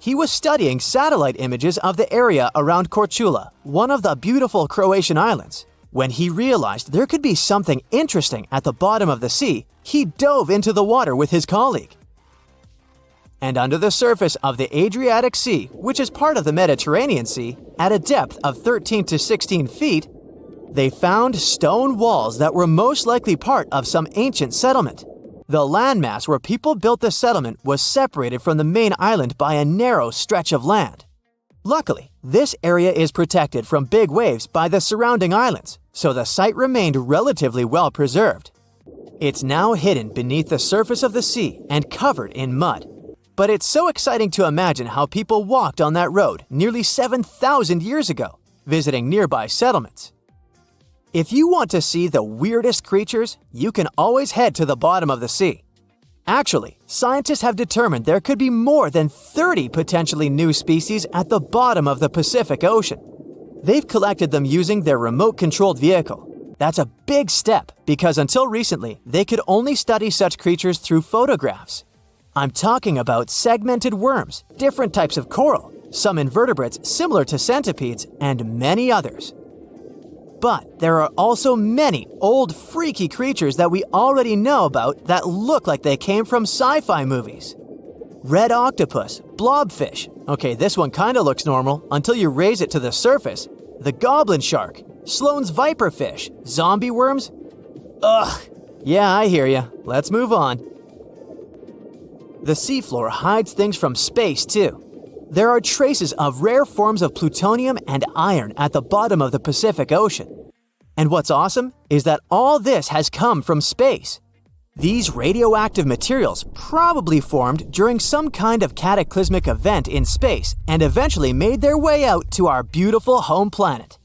He was studying satellite images of the area around Korčula, one of the beautiful Croatian islands. When he realized there could be something interesting at the bottom of the sea, he dove into the water with his colleague. And under the surface of the Adriatic Sea, which is part of the Mediterranean Sea, at a depth of 13 to 16 feet, they found stone walls that were most likely part of some ancient settlement. The landmass where people built the settlement was separated from the main island by a narrow stretch of land. Luckily, this area is protected from big waves by the surrounding islands, so the site remained relatively well preserved. It's now hidden beneath the surface of the sea and covered in mud. But it's so exciting to imagine how people walked on that road nearly 7,000 years ago, visiting nearby settlements. If you want to see the weirdest creatures, you can always head to the bottom of the sea. Actually, scientists have determined there could be more than 30 potentially new species at the bottom of the Pacific Ocean. They've collected them using their remote-controlled vehicle. That's a big step because until recently, they could only study such creatures through photographs. I'm talking about segmented worms, different types of coral, some invertebrates similar to centipedes, and many others. But there are also many old freaky creatures that we already know about that look like they came from sci-fi movies. Red octopus, blobfish. Okay, this one kinda looks normal until you raise it to the surface. The goblin shark, Sloane's viperfish, zombie worms. Ugh. Yeah, I hear ya. Let's move on. The seafloor hides things from space too. There are traces of rare forms of plutonium and iron at the bottom of the Pacific Ocean. And what's awesome is that all this has come from space. These radioactive materials probably formed during some kind of cataclysmic event in space and eventually made their way out to our beautiful home planet.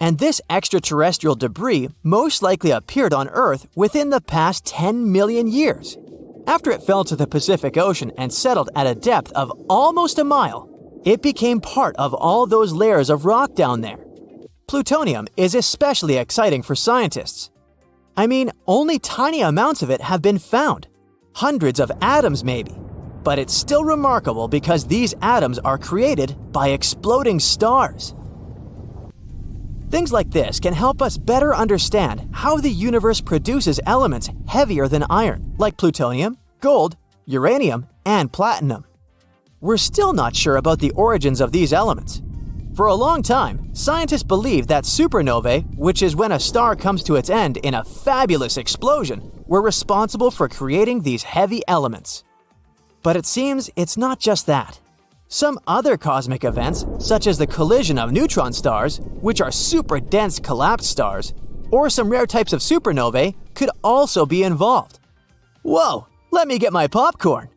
And this extraterrestrial debris most likely appeared on Earth within the past 10 million years. After it fell to the Pacific Ocean and settled at a depth of almost a mile, it became part of all those layers of rock down there. Plutonium is especially exciting for scientists. I mean, only tiny amounts of it have been found. Hundreds of atoms maybe. But it's still remarkable because these atoms are created by exploding stars. Things like this can help us better understand how the universe produces elements heavier than iron, like plutonium, gold, uranium, and platinum. We're still not sure about the origins of these elements. For a long time, scientists believed that supernovae, which is when a star comes to its end in a fabulous explosion, were responsible for creating these heavy elements. But it seems it's not just that. Some other cosmic events, such as the collision of neutron stars, which are super dense collapsed stars, or some rare types of supernovae, could also be involved. Whoa, let me get my popcorn!